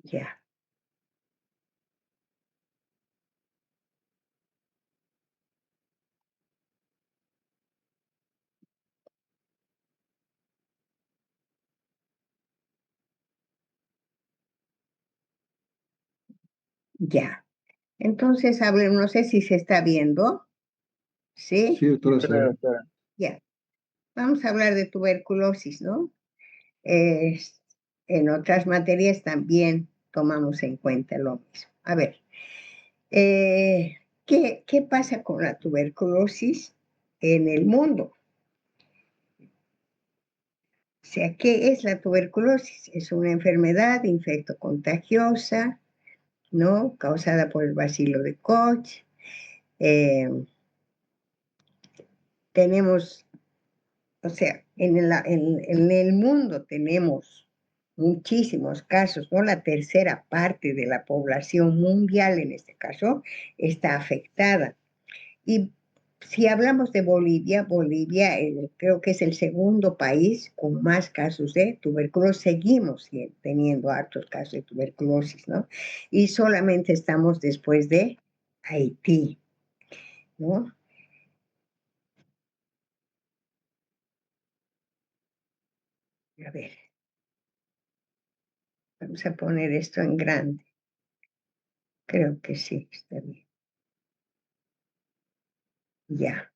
ya, ya. Entonces, no sé si se está viendo, Sí, ¿sí? doctora, se ve. Claro, claro. Ya. Vamos a hablar de tuberculosis, ¿no? Es- en otras materias también tomamos en cuenta lo mismo. A ver, ¿qué pasa con la tuberculosis en el mundo? O sea, ¿qué es la tuberculosis? Es una enfermedad infectocontagiosa, ¿no? Causada por el bacilo de Koch. Eh, tenemos, o sea, en el mundo tenemos muchísimos casos, ¿no? La tercera parte de la población mundial, en este caso, está afectada. Y si hablamos de Bolivia, Bolivia creo que es el segundo país con más casos de tuberculosis. Seguimos teniendo hartos casos de tuberculosis, ¿no? Y solamente estamos después de Haití, ¿no? A ver, vamos a poner esto en grande. Creo que sí, está bien. Ya.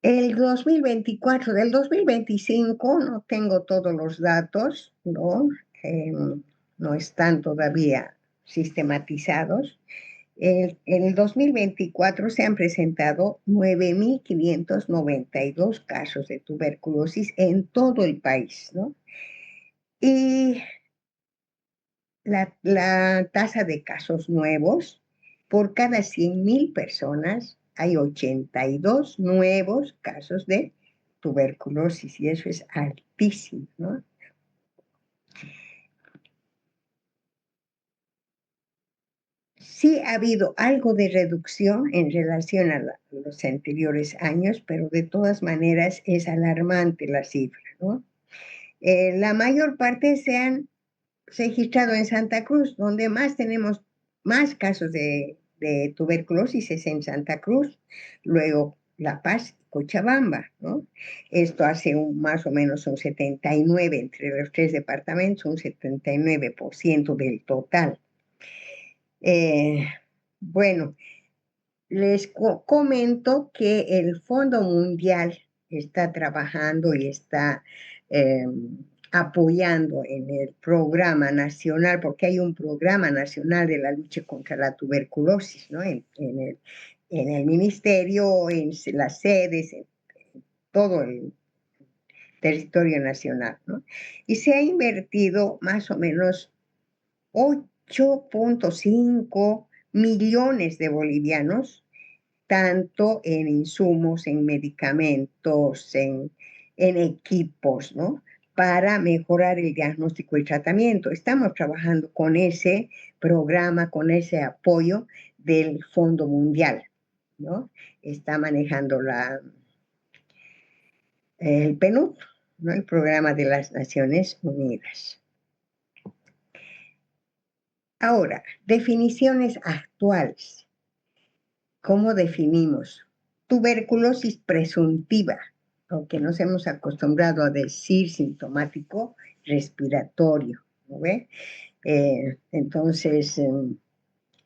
El 2024, del 2025 no tengo todos los datos, ¿no? No están todavía sistematizados. En el 2024 se han presentado 9.592 casos de tuberculosis en todo el país, ¿no? Y la tasa de casos nuevos, por cada 100.000 personas hay 82 nuevos casos de tuberculosis y eso es altísimo, ¿no? Sí ha habido algo de reducción en relación a los anteriores años, pero de todas maneras es alarmante la cifra, ¿no? La mayor parte se han registrado en Santa Cruz, donde más tenemos más casos de tuberculosis es en Santa Cruz, luego La Paz y Cochabamba, ¿no? Esto hace más o menos un 79, entre los tres departamentos, un 79% del total. Eh, bueno, les comento que el Fondo Mundial está trabajando y está eh, apoyando en el programa nacional, porque hay un programa nacional de la lucha contra la tuberculosis, ¿no? En el ministerio, en las sedes, en todo el territorio nacional, ¿no? Y se ha invertido más o menos 8.5 millones de bolivianos tanto en insumos, en medicamentos, en equipos, ¿no? Para mejorar el diagnóstico y tratamiento. Estamos trabajando con ese programa, con ese apoyo del Fondo Mundial, ¿no? Está manejando el PNUD, ¿no? El Programa de las Naciones Unidas. Ahora, definiciones actuales. ¿Cómo definimos? Tuberculosis presuntiva, aunque nos hemos acostumbrado a decir sintomático respiratorio, ¿no ve? Entonces,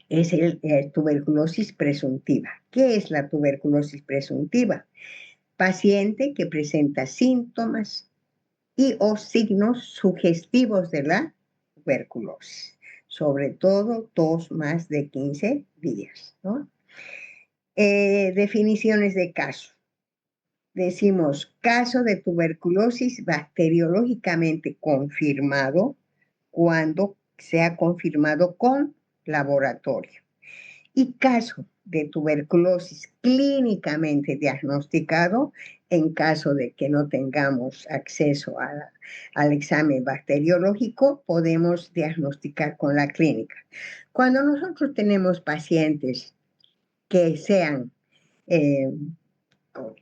es tuberculosis presuntiva. ¿Qué es la tuberculosis presuntiva? Paciente que presenta síntomas y o signos sugestivos de la tuberculosis, sobre todo tos más de 15 días, ¿no? Definiciones de caso. Decimos caso de tuberculosis bacteriológicamente confirmado cuando se ha confirmado con laboratorio. Y caso de tuberculosis clínicamente diagnosticado en caso de que no tengamos acceso al examen bacteriológico, podemos diagnosticar con la clínica. Cuando nosotros tenemos pacientes que sean eh,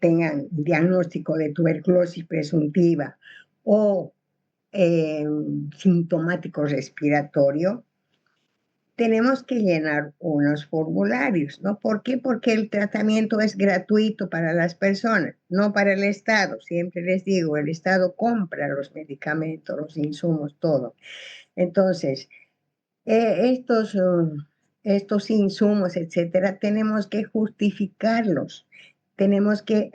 tengan diagnóstico de tuberculosis presuntiva o sintomático respiratorio, tenemos que llenar unos formularios, ¿no? ¿Por qué? Porque el tratamiento es gratuito para las personas, no para el Estado. Siempre les digo, el Estado compra los medicamentos, los insumos, todo. Entonces, estos insumos, etcétera, tenemos que justificarlos. Tenemos que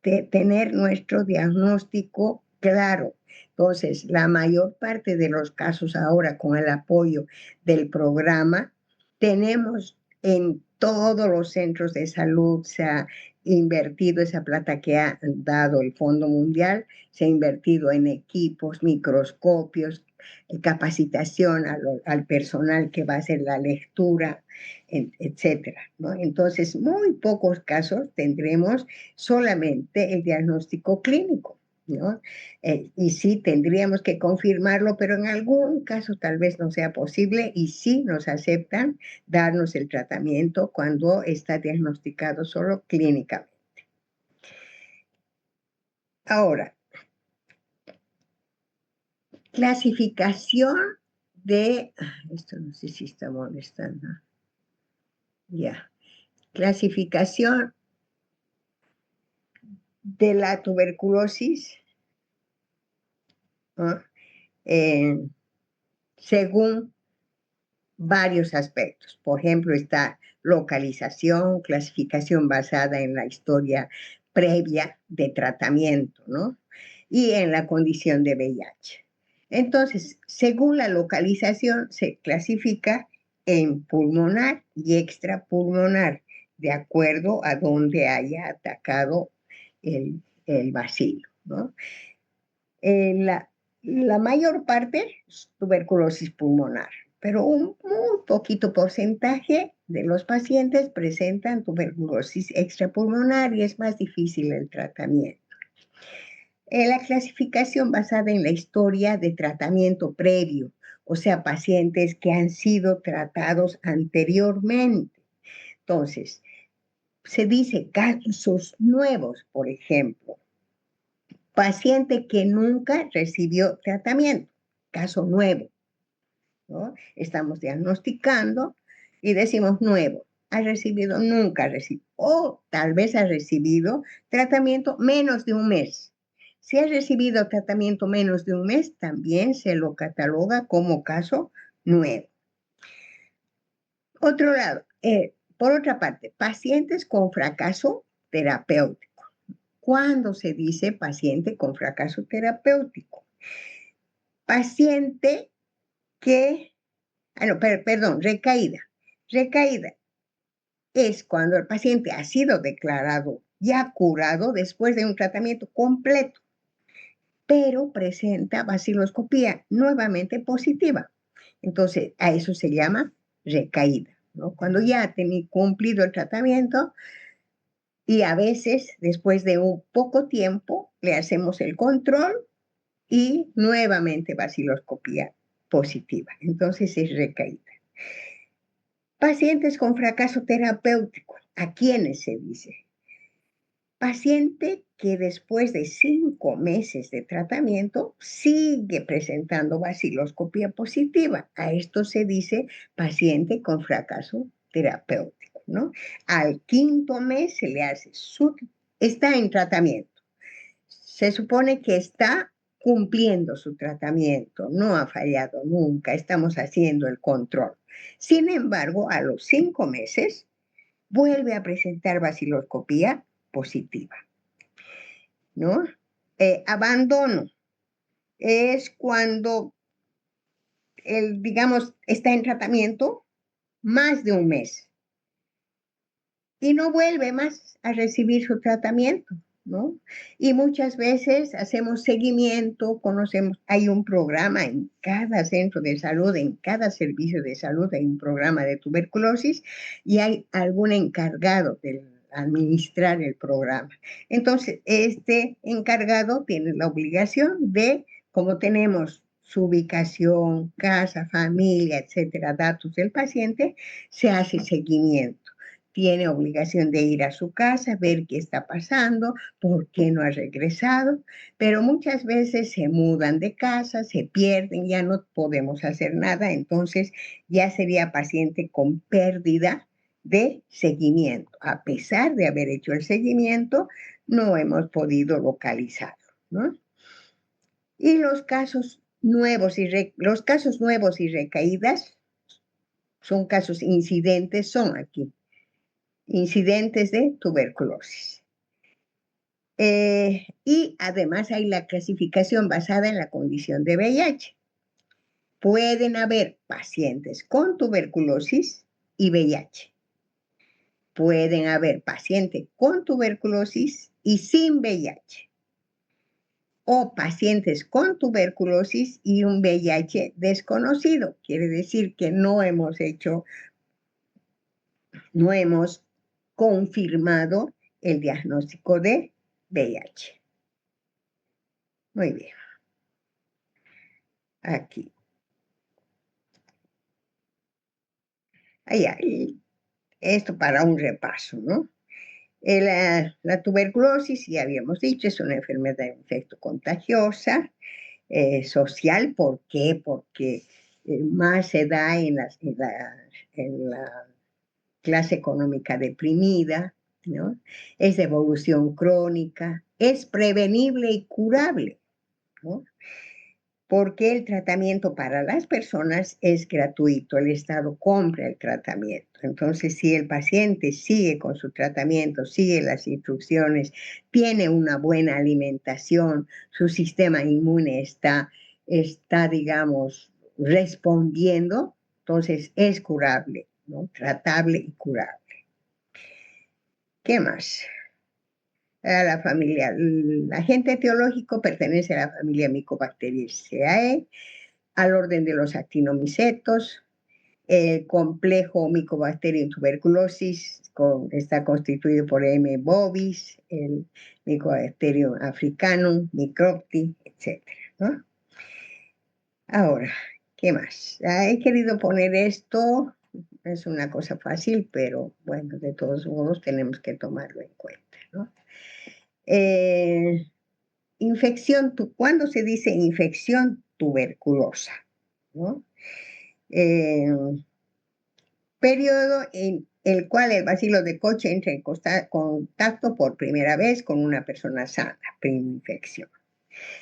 tener nuestro diagnóstico claro. Entonces, la mayor parte de los casos ahora, con el apoyo del programa, tenemos en todos los centros de salud, se ha invertido esa plata que ha dado el Fondo Mundial, se ha invertido en equipos, microscopios, capacitación al personal que va a hacer la lectura, etcétera, ¿no? Entonces, muy pocos casos tendremos solamente el diagnóstico clínico, ¿no? Y sí tendríamos que confirmarlo, pero en algún caso tal vez no sea posible y sí nos aceptan darnos el tratamiento cuando está diagnosticado solo clínicamente. Ahora, clasificación de, esto no sé si está molestando, ya, clasificación de la tuberculosis, ¿no? Según varios aspectos. Por ejemplo, está localización, clasificación basada en la historia previa de tratamiento, ¿no? Y en la condición de VIH. Entonces, según la localización, se clasifica en pulmonar y extrapulmonar, de acuerdo a donde haya atacado el bacilo, ¿no? La mayor parte es tuberculosis pulmonar, pero un muy poquito porcentaje de los pacientes presentan tuberculosis extrapulmonar y es más difícil el tratamiento. La clasificación basada en la historia de tratamiento previo, o sea, pacientes que han sido tratados anteriormente. Entonces, se dice casos nuevos, por ejemplo, paciente que nunca recibió tratamiento, caso nuevo, ¿no? Estamos diagnosticando y decimos nuevo, nunca recibido, o tal vez ha recibido tratamiento menos de un mes. Si ha recibido tratamiento menos de un mes, también se lo cataloga como caso nuevo. Por otra parte, pacientes con fracaso terapéutico. ¿Cuándo se dice paciente con fracaso terapéutico? Paciente que, perdón, recaída. Recaída es cuando el paciente ha sido declarado ya curado después de un tratamiento completo, pero presenta baciloscopía nuevamente positiva. Entonces, a eso se llama recaída, ¿no? Cuando ya ha cumplido el tratamiento y a veces, después de un poco tiempo, le hacemos el control y nuevamente baciloscopía positiva. Entonces es recaída. Pacientes con fracaso terapéutico. ¿A quiénes se dice? Paciente que después de 5 meses de tratamiento sigue presentando baciloscopía positiva. A esto se dice paciente con fracaso terapéutico, ¿no? Al 5.º mes se le hace está en tratamiento. Se supone que está cumpliendo su tratamiento, no ha fallado nunca, estamos haciendo el control. Sin embargo, a los 5 meses vuelve a presentar baciloscopía positiva, ¿no? Abandono es cuando digamos, está en tratamiento más de un mes y no vuelve más a recibir su tratamiento, ¿no? Y muchas veces hacemos seguimiento, hay un programa en cada centro de salud, en cada servicio de salud, hay un programa de tuberculosis y hay algún encargado de administrar el programa. Entonces, este encargado tiene la obligación de, como tenemos su ubicación, casa, familia, etcétera, datos del paciente, se hace seguimiento. tiene obligación de ir a su casa, ver qué está pasando, por qué no ha regresado, pero muchas veces se mudan de casa, se pierden, ya no podemos hacer nada, entonces ya sería paciente con pérdida de seguimiento. A pesar de haber hecho el seguimiento, no hemos podido localizarlo, ¿no? Y los casos nuevos y recaídas son casos incidentes, son aquí, incidentes de tuberculosis. Y además hay la clasificación basada en la condición de VIH. Pueden haber pacientes con tuberculosis y VIH. Pueden haber pacientes con tuberculosis y sin VIH. O pacientes con tuberculosis y un VIH desconocido. Quiere decir que no hemos confirmado el diagnóstico de VIH. Muy bien. Aquí. Allá. Esto para un repaso, ¿no? La tuberculosis, ya habíamos dicho, es una enfermedad de infecto contagiosa, social. ¿Por qué? Porque más se da en la clase económica deprimida, ¿no? Es de evolución crónica, es prevenible y curable, ¿no? Porque el tratamiento para las personas es gratuito, el Estado compra el tratamiento. Entonces, si el paciente sigue con su tratamiento, sigue las instrucciones, tiene una buena alimentación, su sistema inmune está, digamos, respondiendo, entonces es curable, ¿no? Tratable y curable. ¿Qué más? El agente etiológico pertenece a la familia Mycobacteriaceae, al orden de los actinomicetos. El complejo Mycobacterium tuberculosis está constituido por M. bovis, el Mycobacterium africanum, Micropti, etc., ¿no? Ahora, ¿qué más? He querido poner esto, es una cosa fácil, pero bueno, de todos modos tenemos que tomarlo en cuenta, ¿no? ¿Cuándo se dice infección tuberculosa? ¿No? Periodo en el cual el bacilo de Koch entra en contacto por primera vez con una persona sana, preinfección.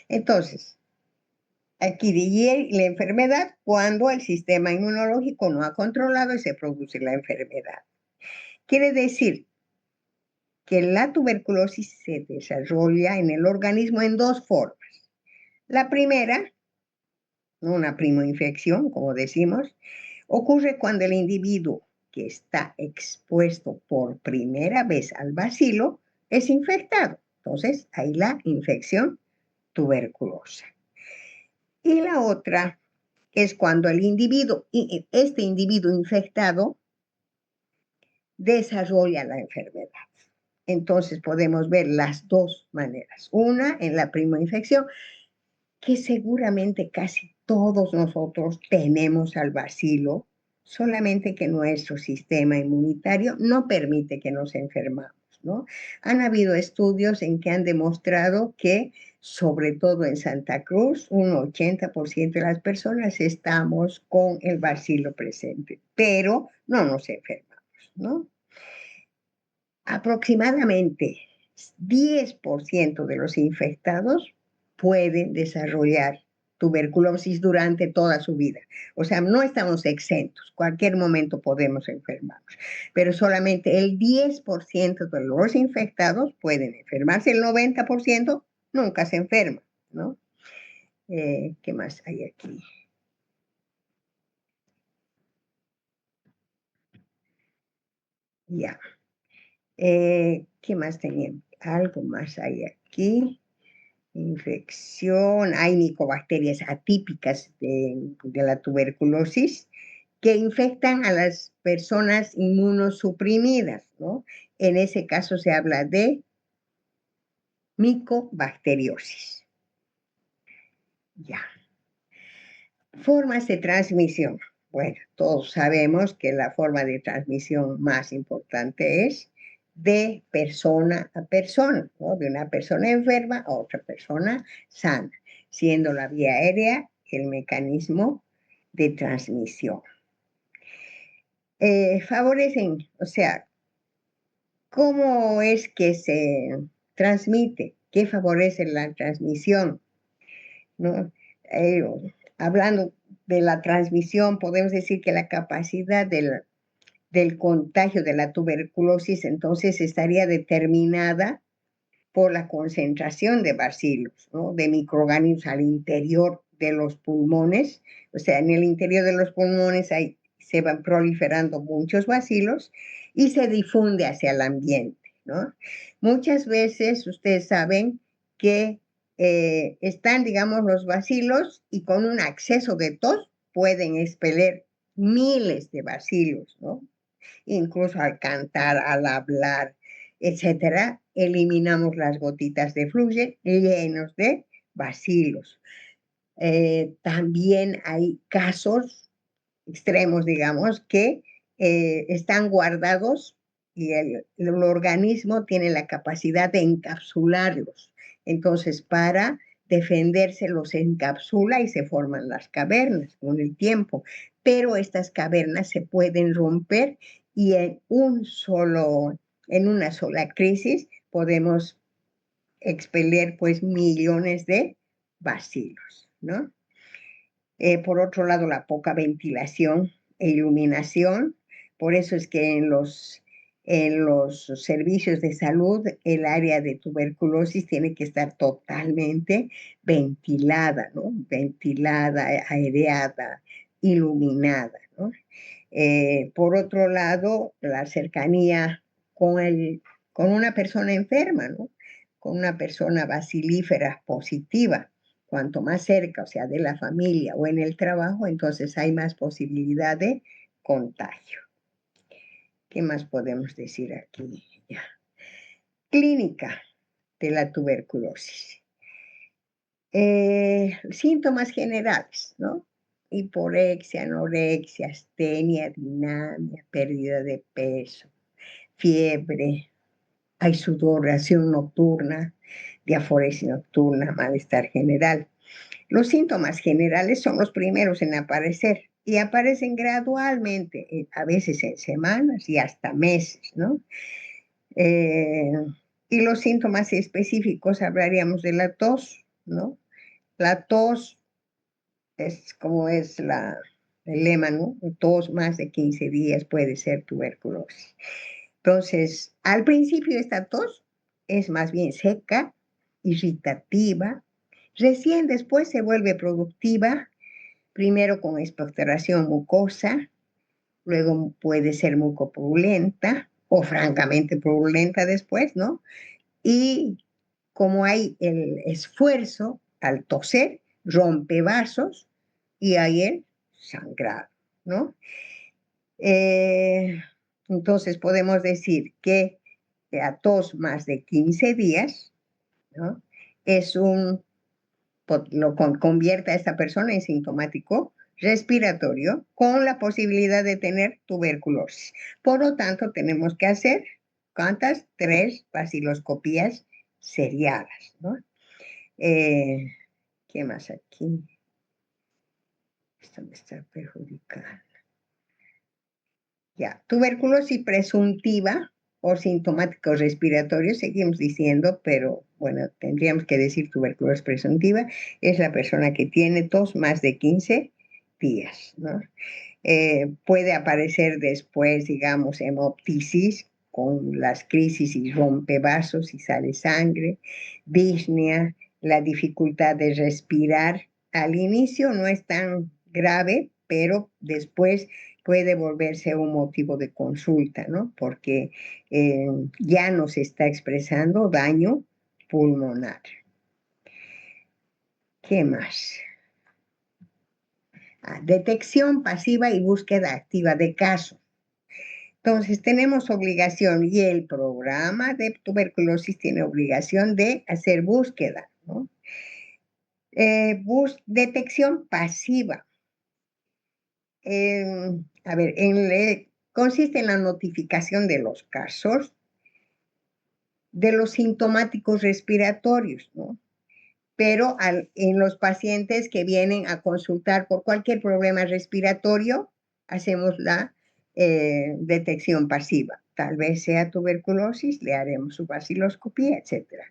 Entonces, adquirir la enfermedad cuando el sistema inmunológico no ha controlado y se produce la enfermedad. Quiere decir que la tuberculosis se desarrolla en el organismo en dos formas. La primera, una primoinfección, como decimos, ocurre cuando el individuo que está expuesto por primera vez al bacilo es infectado. Entonces, hay la infección tuberculosa. Y la otra es cuando este individuo infectado desarrolla la enfermedad. Entonces podemos ver las dos maneras. Una en la primoinfección, que seguramente casi todos nosotros tenemos al bacilo, solamente que nuestro sistema inmunitario no permite que nos enfermamos, ¿no? Han habido estudios en que han demostrado que, sobre todo en Santa Cruz, un 80% de las personas estamos con el bacilo presente, pero no nos enfermamos, ¿no? Aproximadamente 10% de los infectados pueden desarrollar tuberculosis durante toda su vida. O sea, no estamos exentos, cualquier momento podemos enfermarnos, pero solamente el 10% de los infectados pueden enfermarse, el 90% nunca se enferma, ¿no? ¿Qué más hay aquí? Ya. ¿Qué más tenía? Algo más hay aquí. Infección, hay micobacterias atípicas de la tuberculosis que infectan a las personas inmunosuprimidas, ¿no? En ese caso se habla de micobacteriosis. Ya. Formas de transmisión. Bueno, todos sabemos que la forma de transmisión más importante es de persona a persona, ¿no? De una persona enferma a otra persona sana, siendo la vía aérea el mecanismo de transmisión. Favorecen, o sea, ¿cómo es que se transmite? ¿Qué favorece la transmisión? ¿No? Eh, Hablando de la transmisión, podemos decir que la capacidad del contagio de la tuberculosis entonces estaría determinada por la concentración de bacilos, ¿no? De microorganismos al interior de los pulmones. O sea, en el interior de los pulmones se van proliferando muchos bacilos y se difunde hacia el ambiente, ¿no? Muchas veces ustedes saben que están, digamos, los bacilos y con un acceso de tos pueden expeler miles de bacilos, ¿no? Incluso al cantar, al hablar, etcétera, eliminamos las gotitas de fluye llenos de bacilos. También hay casos extremos, digamos, que están guardados y el organismo tiene la capacidad de encapsularlos. Entonces, para defenderse, los encapsula y se forman las cavernas con el tiempo. Pero estas cavernas se pueden romper y en una sola crisis podemos expeler pues millones de bacilos, ¿no? Por otro lado, la poca ventilación e iluminación. Por eso es que en los servicios de salud el área de tuberculosis tiene que estar totalmente ventilada, ¿no? Ventilada, aireada, iluminada, ¿no? Por otro lado, la cercanía con, con una persona enferma, ¿no? Con una persona bacilífera positiva. Cuanto más cerca, o sea, de la familia o en el trabajo, entonces hay más posibilidad de contagio. ¿Qué más podemos decir aquí? Ya. Clínica de la tuberculosis. Síntomas generales, ¿no? Hiporexia, anorexia, astenia, dinamia, pérdida de peso, fiebre, hay sudoración nocturna, diaforesis nocturna, malestar general. Los síntomas generales son los primeros en aparecer y aparecen gradualmente, a veces en semanas y hasta meses, ¿no? Eh, y los síntomas específicos hablaríamos de la tos, ¿no? La tos es como es el lema, ¿no? Tos más de 15 días puede ser tuberculosis. Entonces, al principio esta tos es más bien seca, irritativa, recién después se vuelve productiva, primero con expectoración mucosa, luego puede ser mucopurulenta o francamente purulenta después, ¿no? Y como hay el esfuerzo al toser, rompe vasos y hay el sangrado, ¿no? Eh, entonces podemos decir que a tos más de 15 días, ¿no? Es convierte a esta persona en sintomático respiratorio con la posibilidad de tener tuberculosis. Por lo tanto, tenemos que hacer, ¿cuántas? 3 baciloscopías seriadas, ¿no? ¿Qué más aquí? Esto me está perjudicando. Ya, tuberculosis presuntiva o sintomático respiratorio, seguimos diciendo, pero bueno, tendríamos que decir tuberculosis presuntiva, es la persona que tiene tos más de 15 días, ¿no? Puede aparecer después, digamos, hemoptisis con las crisis y rompevasos y sale sangre, disnea, la dificultad de respirar. Al inicio no es tan grave, pero después puede volverse un motivo de consulta, ¿no? Porque ya nos está expresando daño pulmonar. ¿Qué más? Detección pasiva y búsqueda activa de casos. Entonces, tenemos obligación y el programa de tuberculosis tiene obligación de hacer búsqueda, ¿no? Detección pasiva. A ver, consiste en la notificación de los casos de los sintomáticos respiratorios, ¿no? Pero en los pacientes que vienen a consultar por cualquier problema respiratorio, hacemos la detección pasiva. Tal vez sea tuberculosis, le haremos su baciloscopía, etcétera.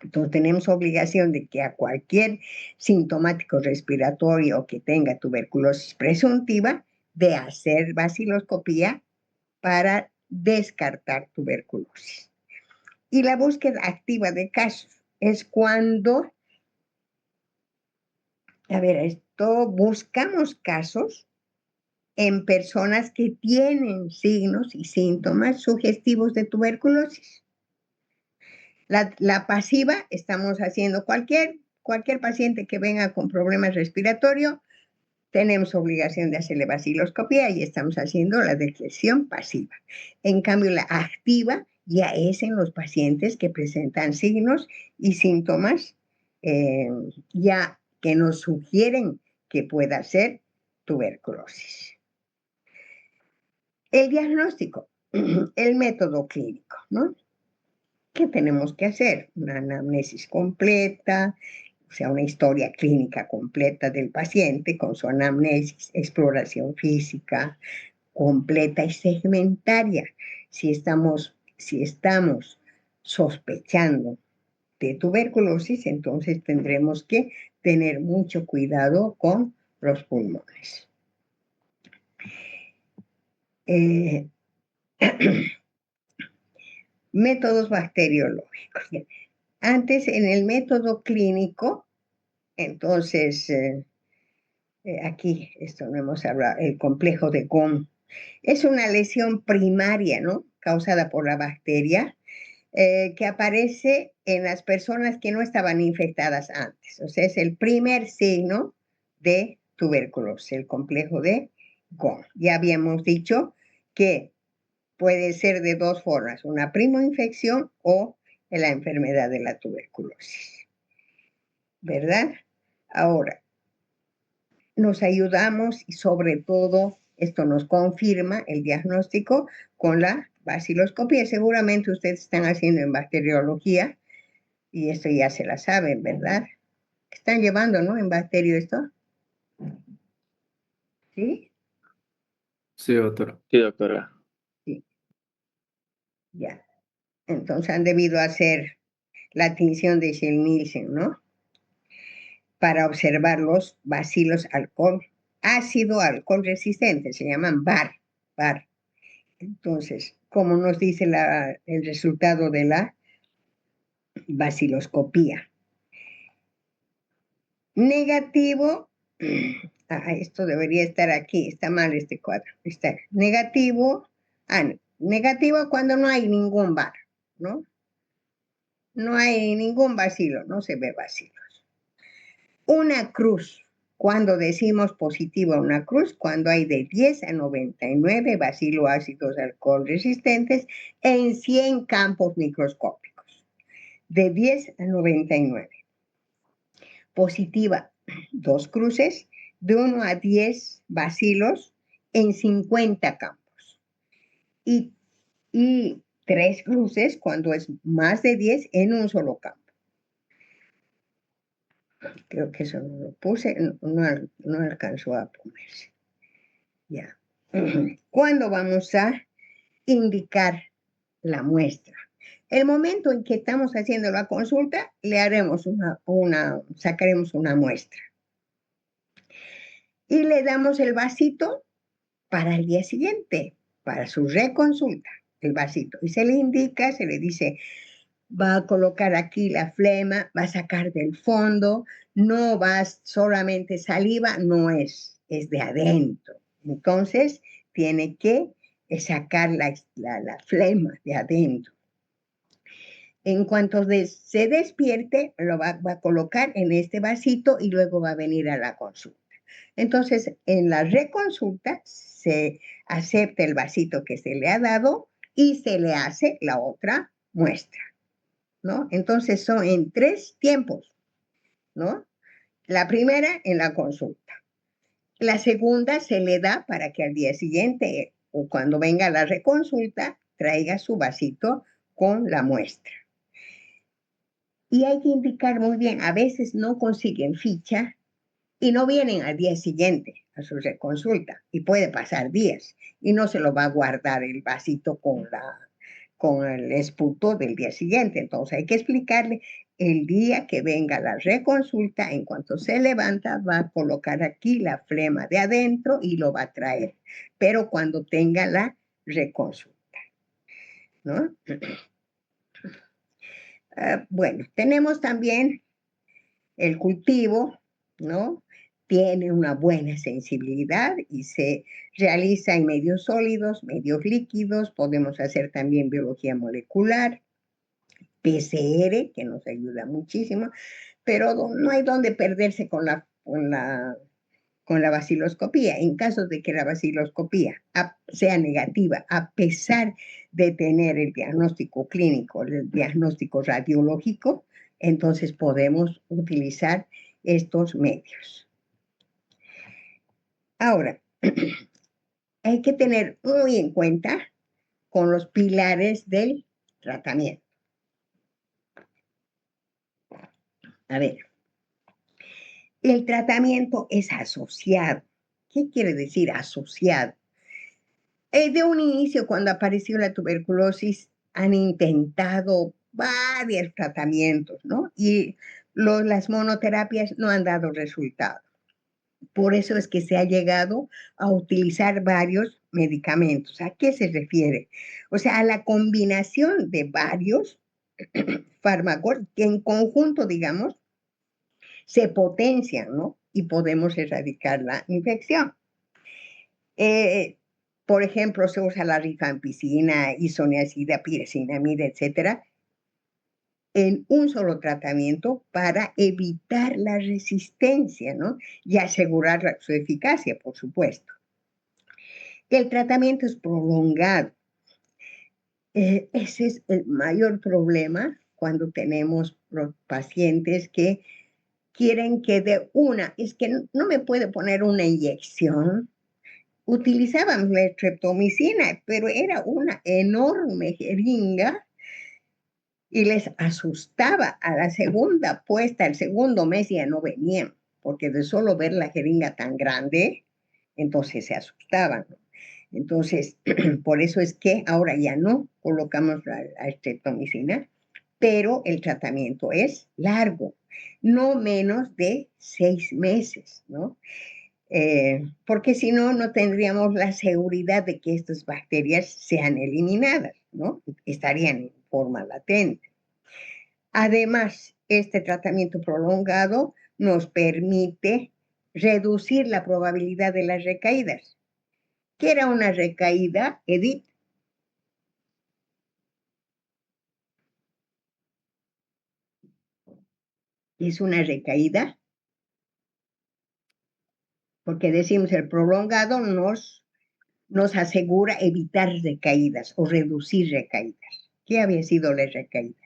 Entonces tenemos obligación de que a cualquier sintomático respiratorio que tenga tuberculosis presuntiva, de hacer baciloscopía para descartar tuberculosis. Y la búsqueda activa de casos es cuando, buscamos casos en personas que tienen signos y síntomas sugestivos de tuberculosis. La pasiva, estamos haciendo cualquier paciente que venga con problemas respiratorios, tenemos obligación de hacerle baciloscopía y estamos haciendo la detección pasiva. En cambio, la activa ya es en los pacientes que presentan signos y síntomas ya que nos sugieren que pueda ser tuberculosis. El diagnóstico, el método clínico, ¿no? ¿Qué tenemos que hacer? Una anamnesis completa, o sea, una historia clínica completa del paciente con su anamnesis, exploración física completa y segmentaria. Si estamos sospechando de tuberculosis, entonces tendremos que tener mucho cuidado con los pulmones. Métodos bacteriológicos. Antes, en el método clínico, entonces, aquí, esto no hemos hablado, el complejo de Ghom. Es una lesión primaria, ¿no? Causada por la bacteria, que aparece en las personas que no estaban infectadas antes. O sea, es el primer signo de tuberculosis, el complejo de Ghom. Ya habíamos dicho que puede ser de dos formas, una primoinfección o la enfermedad de la tuberculosis, ¿verdad? Ahora, nos ayudamos y sobre todo esto nos confirma el diagnóstico con la baciloscopía. Seguramente ustedes están haciendo en bacteriología y esto ya se la saben, ¿verdad? Están llevando, ¿no? En bacterio esto. ¿Sí? Sí, doctora. Sí, doctora. Sí. Ya. Entonces han debido hacer la tinción de Schell-Nielsen, ¿no? Para observar los bacilos ácido alcohol resistente, se llaman BAR. Entonces, como nos dice el resultado de la baciloscopía. Negativo, esto debería estar aquí, está mal este cuadro. Está negativo, negativo cuando no hay ningún BAR, ¿no? No hay ningún bacilo, no se ve bacilos. Una cruz, cuando decimos positiva una cruz, cuando hay de 10 a 99 baciloácidos alcohol resistentes en 100 campos microscópicos, de 10 a 99. Positiva, 2 cruces, de 1 a 10 bacilos en 50 campos. Y 3 cruces cuando es más de 10 en un solo campo. Creo que eso no lo puse, no alcanzó a ponerse. Ya. ¿Cuándo vamos a indicar la muestra? El momento en que estamos haciendo la consulta, le haremos sacaremos una muestra. Y le damos el vasito para el día siguiente, para su reconsulta, el vasito. Y se le indica, se le dice, va a colocar aquí la flema, va a sacar del fondo, no va solamente saliva, no es de adentro. Entonces, tiene que sacar la flema de adentro. En cuanto se despierte, lo va a colocar en este vasito y luego va a venir a la consulta. Entonces, en la reconsulta se acepta el vasito que se le ha dado y se le hace la otra muestra, ¿no? Entonces son en 3 tiempos, ¿no? La primera en la consulta, La segunda se le da para que al día siguiente o cuando venga la reconsulta traiga su vasito con la muestra. Y hay que indicar muy bien, a veces no consiguen ficha y no vienen al día siguiente a su reconsulta y puede pasar días y no se lo va a guardar el vasito con el esputo del día siguiente. Entonces hay que explicarle el día que venga la reconsulta, en cuanto se levanta, va a colocar aquí la flema de adentro y lo va a traer, pero cuando tenga la reconsulta, ¿no? Bueno, tenemos también el cultivo, ¿no? Tiene una buena sensibilidad y se realiza en medios sólidos, medios líquidos. Podemos hacer también biología molecular, PCR, que nos ayuda muchísimo, pero no hay donde perderse con la vaciloscopía. En caso de que la vaciloscopía sea negativa, a pesar de tener el diagnóstico clínico, el diagnóstico radiológico, entonces podemos utilizar estos medios. Ahora, hay que tener muy en cuenta con los pilares del tratamiento. A ver, el tratamiento es asociado. ¿Qué quiere decir asociado? De un inicio, cuando apareció la tuberculosis, han intentado varios tratamientos, ¿no? Y las monoterapias no han dado resultado. Por eso es que se ha llegado a utilizar varios medicamentos. ¿A qué se refiere? O sea, a la combinación de varios fármacos que en conjunto, digamos, se potencian, ¿no? Y podemos erradicar la infección. Por ejemplo, se usa la rifampicina, isoniazida, pyrazinamida, etcétera, en un solo tratamiento para evitar la resistencia, ¿no? Y asegurar su eficacia, por supuesto. El tratamiento es prolongado. Ese es el mayor problema cuando tenemos pacientes que quieren que de es que no me puede poner una inyección. Utilizaban la streptomicina, pero era una enorme jeringa y les asustaba. A la segunda puesta, el segundo mes ya no venían, porque de solo ver la jeringa tan grande, entonces se asustaban, ¿no? Entonces, por eso es que ahora ya no colocamos la streptomicina, pero el tratamiento es largo, no menos de 6 meses, ¿no? Porque si no, no tendríamos la seguridad de que estas bacterias sean eliminadas, ¿no? Estarían en forma latente. Además, este tratamiento prolongado nos permite reducir la probabilidad de las recaídas. ¿Qué era una recaída, Edith? Es una recaída porque decimos el prolongado nos asegura evitar recaídas o reducir recaídas. ¿Qué había sido la recaída?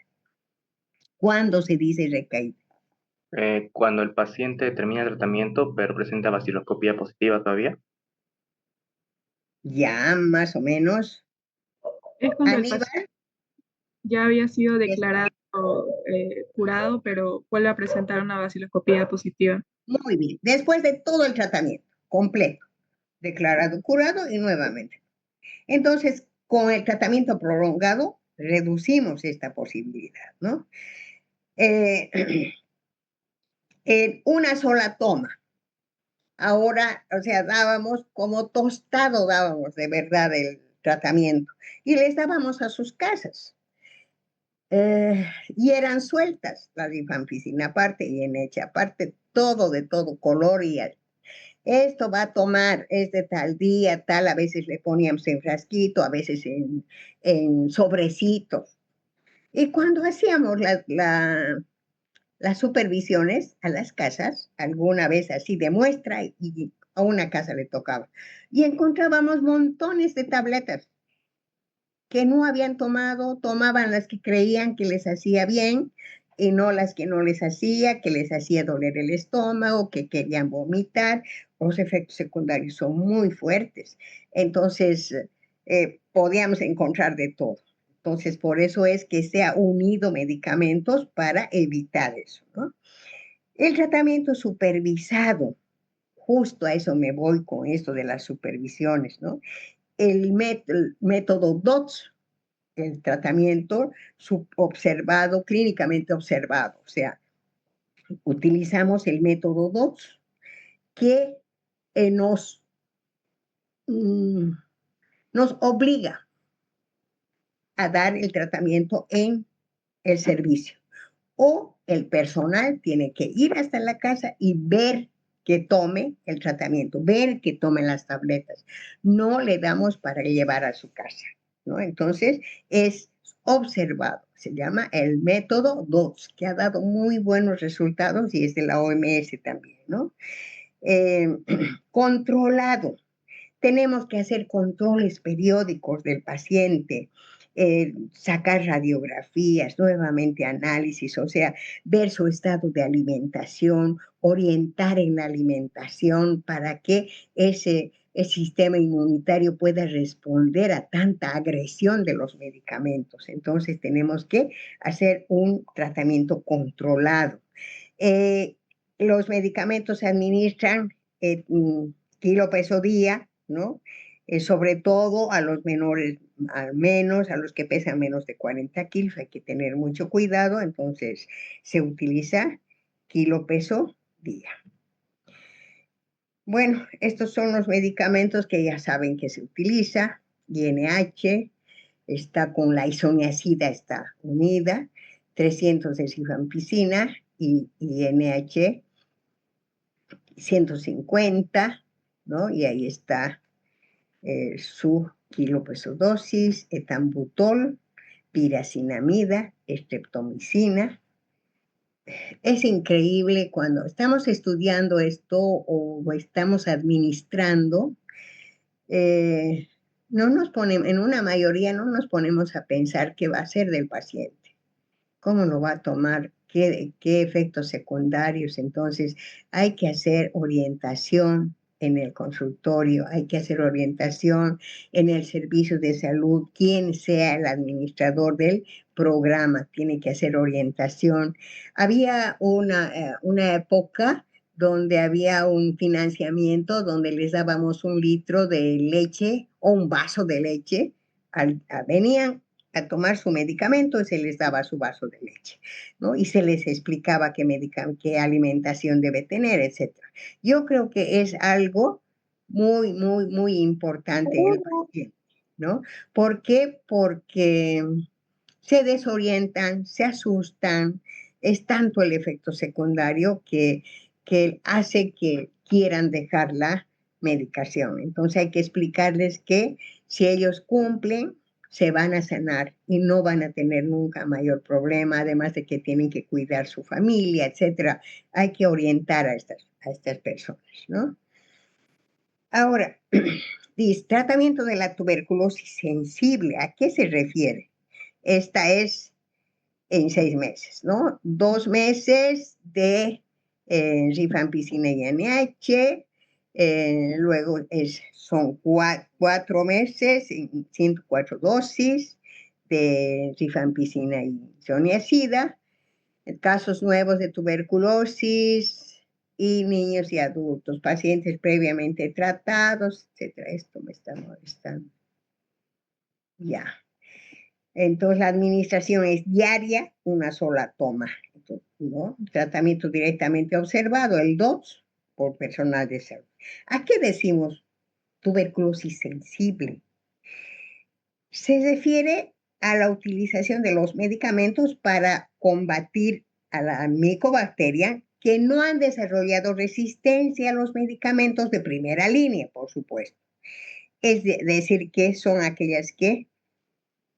¿Cuándo se dice recaída? Cuando el paciente termina el tratamiento, pero presenta vaciloscopía positiva todavía. Ya, más o menos. Es cuando el Aníbal, paciente ya había sido declarado curado, pero vuelve a presentar una vaciloscopía positiva. muy bien. Después de todo el tratamiento completo, declarado curado y nuevamente. Entonces, con el tratamiento prolongado, reducimos esta posibilidad, ¿no? En una sola toma. Ahora, o sea, dábamos como tostado, dábamos de verdad el tratamiento y les dábamos a sus casas. Y eran sueltas, la rifampicina aparte y en hecha aparte, todo de todo color y esto va a tomar, es de tal día, tal, a veces le poníamos en frasquito, a veces en sobrecitos. Y cuando hacíamos las supervisiones a las casas, alguna vez así de muestra y a una casa le tocaba, y encontrábamos montones de tabletas que no habían tomado, tomaban las que creían que les hacía bien y no las que no les hacía, que les hacía doler el estómago, que querían vomitar. Los efectos secundarios son muy fuertes. Entonces, podíamos encontrar de todo. Entonces, por eso es que se ha unido medicamentos para evitar eso, ¿no? El tratamiento supervisado, justo a eso me voy con esto de las supervisiones, ¿no? El método DOTS, el tratamiento observado, clínicamente observado, o sea, utilizamos el método DOTS que nos obliga a dar el tratamiento en el servicio. O el personal tiene que ir hasta la casa y ver que tome el tratamiento, ver que tome las tabletas. No le damos para llevar a su casa, ¿no? Entonces, es observado. Se llama el método DOTS, que ha dado muy buenos resultados y es de la OMS también, ¿no? Controlado. Tenemos que hacer controles periódicos del paciente, sacar radiografías, nuevamente análisis, o sea, ver su estado de alimentación, orientar en la alimentación para que el sistema inmunitario pueda responder a tanta agresión de los medicamentos. Entonces tenemos que hacer un tratamiento controlado. Los medicamentos se administran kilo peso día, ¿no? Sobre todo a los menores, al menos a los que pesan menos de 40 kilos, hay que tener mucho cuidado, entonces se utiliza kilo peso día. Bueno, estos son los medicamentos que ya saben que se utiliza. INH está con la isoniazida, está unida, 300 de rifampicina y INH 150, ¿no? Y ahí está su kilo peso dosis, etambutol, piracinamida, streptomicina. Es increíble cuando estamos estudiando esto o estamos administrando, no nos ponemos, en una mayoría no nos ponemos a pensar qué va a ser del paciente, cómo lo va a tomar, qué efectos secundarios. Entonces, hay que hacer orientación en el consultorio, hay que hacer orientación en el servicio de salud, quien sea el administrador del programa, tiene que hacer orientación. Había una época donde había un financiamiento donde les dábamos un litro de leche o un vaso de leche, venían a tomar su medicamento y se les daba su vaso de leche, ¿no? Y se les explicaba qué alimentación debe tener, etc. Yo creo que es algo muy, muy, muy importante en el paciente, ¿no? ¿Por qué? Porque se desorientan, se asustan, es tanto el efecto secundario que hace que quieran dejar la medicación. Entonces hay que explicarles que si ellos cumplen, se van a sanar y no van a tener nunca mayor problema, además de que tienen que cuidar su familia, etcétera. Hay que orientar a estas personas, ¿no? Ahora, dice, tratamiento de la tuberculosis sensible, ¿a qué se refiere? Esta es en 6 meses, ¿no? 2 meses de rifampicina y NH, luego son 4 meses, 104 dosis de rifampicina y isoniazida, casos nuevos de tuberculosis y niños y adultos, pacientes previamente tratados, etcétera. Esto me está molestando. Ya. Entonces, la administración es diaria, una sola toma, ¿no? Tratamiento directamente observado, el DOTS, por personal de salud. ¿A qué decimos tuberculosis sensible? Se refiere a la utilización de los medicamentos para combatir a la micobacteria que no han desarrollado resistencia a los medicamentos de primera línea, por supuesto. Es decir, que son aquellas que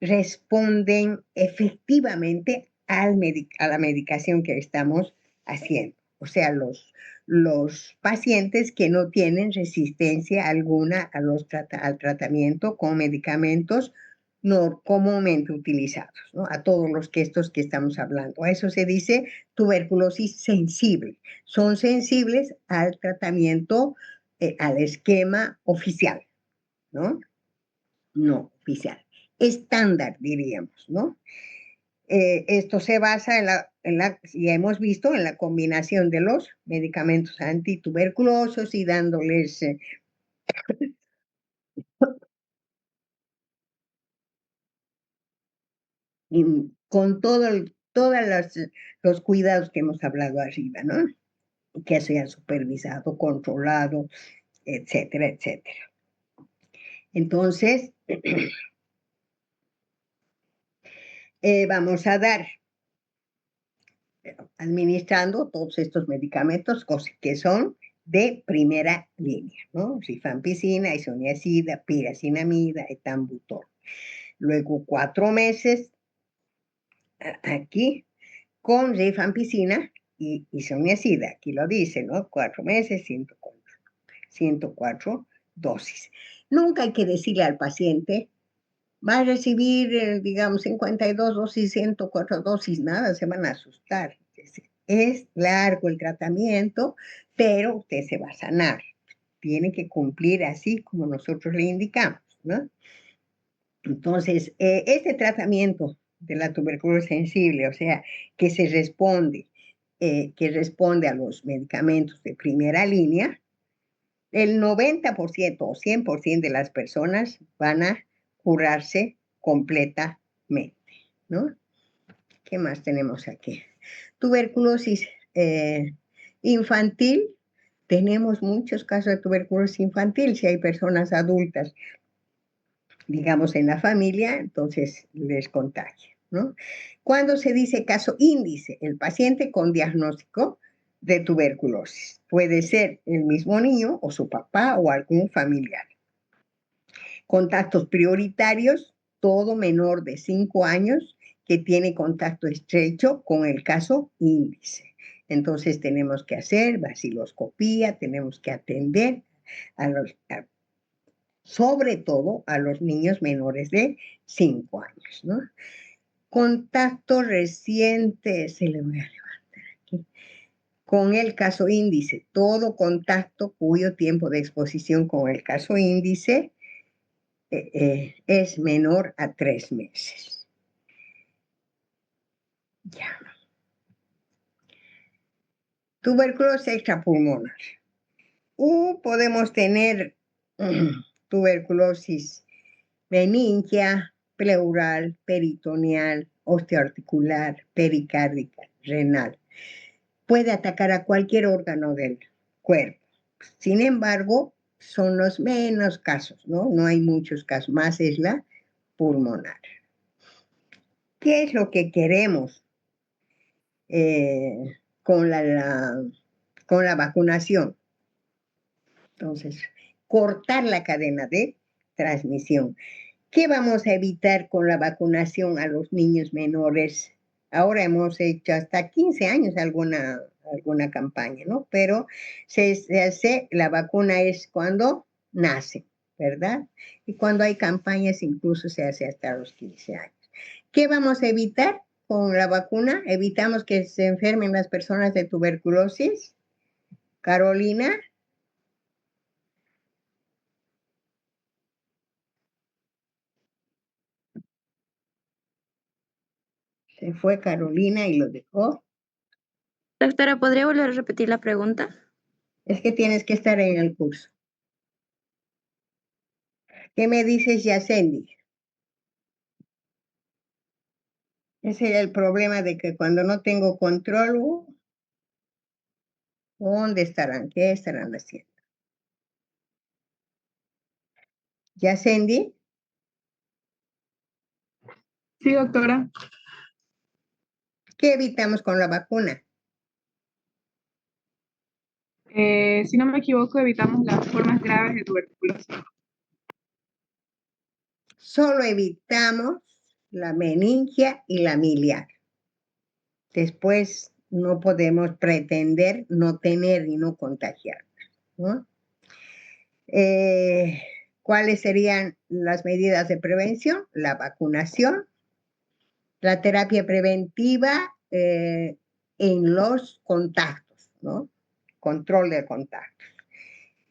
responden efectivamente a la medicación que estamos haciendo. O sea, los pacientes que no tienen resistencia alguna al tratamiento con medicamentos comúnmente utilizados, ¿no? A todos los que estos que estamos hablando. A eso se dice tuberculosis sensible. Son sensibles al tratamiento, al esquema oficial, ¿no? No oficial. Estándar, diríamos, ¿no? Esto se basa ya hemos visto, en la combinación de los medicamentos antituberculosos y dándoles con todos los cuidados que hemos hablado arriba, ¿no? Que sea supervisado, controlado, etcétera, etcétera. Entonces, vamos a dar, administrando todos estos medicamentos que son de primera línea, ¿no? Rifampicina, isoniazida, piracinamida, etambutol. Luego 4 meses aquí con rifampicina y isoniazida. Aquí lo dice, ¿no? 4 meses, 104 dosis. Nunca hay que decirle al paciente, va a recibir, digamos, 52 dosis, 104 dosis, nada, se van a asustar. Es largo el tratamiento, pero usted se va a sanar. Tiene que cumplir así como nosotros le indicamos, ¿no? Entonces, este tratamiento de la tuberculosis sensible, o sea, que responde a los medicamentos de primera línea, el 90% o 100% de las personas van a curarse completamente, ¿no? ¿Qué más tenemos aquí? Tuberculosis infantil. Tenemos muchos casos de tuberculosis infantil. Si hay personas adultas, digamos, en la familia, entonces les contagia, ¿no? Cuando se dice caso índice, el paciente con diagnóstico de tuberculosis. Puede ser el mismo niño o su papá o algún familiar. Contactos prioritarios, todo menor de 5 años que tiene contacto estrecho con el caso índice. Entonces tenemos que hacer vaciloscopía, tenemos que atender sobre todo a los niños menores de 5 años, ¿no? Contacto reciente, se le voy a levantar aquí, con el caso índice. Todo contacto cuyo tiempo de exposición con el caso índice es menor a 3 meses. Ya. Tuberculosis extrapulmonar. Podemos tener tuberculosis meningia, pleural, peritoneal, osteoarticular, pericárdica, renal. Puede atacar a cualquier órgano del cuerpo. Sin embargo, son los menos casos, ¿no? No hay muchos casos, más es la pulmonar. ¿Qué es lo que queremos con la vacunación? Entonces, cortar la cadena de transmisión. ¿Qué vamos a evitar con la vacunación a los niños menores? Ahora hemos hecho hasta 15 años alguna campaña, ¿no? Pero se hace, la vacuna es cuando nace, ¿verdad? Y cuando hay campañas incluso se hace hasta los 15 años. ¿Qué vamos a evitar con la vacuna? Evitamos que se enfermen las personas de tuberculosis. Carolina. Se fue Carolina y lo dejó. Doctora, ¿podría volver a repetir la pregunta? Es que tienes que estar en el curso. ¿Qué me dices, Yacendi? Ese era el problema de que cuando no tengo control, ¿dónde estarán? ¿Qué estarán haciendo? Yacendi. Sí, doctora. ¿Qué evitamos con la vacuna? Si no me equivoco, evitamos las formas graves de tuberculosis. Solo evitamos la meningia y la miliar. Después no podemos pretender no tener y no contagiar, ¿no? ¿Cuáles serían las medidas de prevención? La vacunación, la terapia preventiva en los contactos, ¿no? Control de contactos.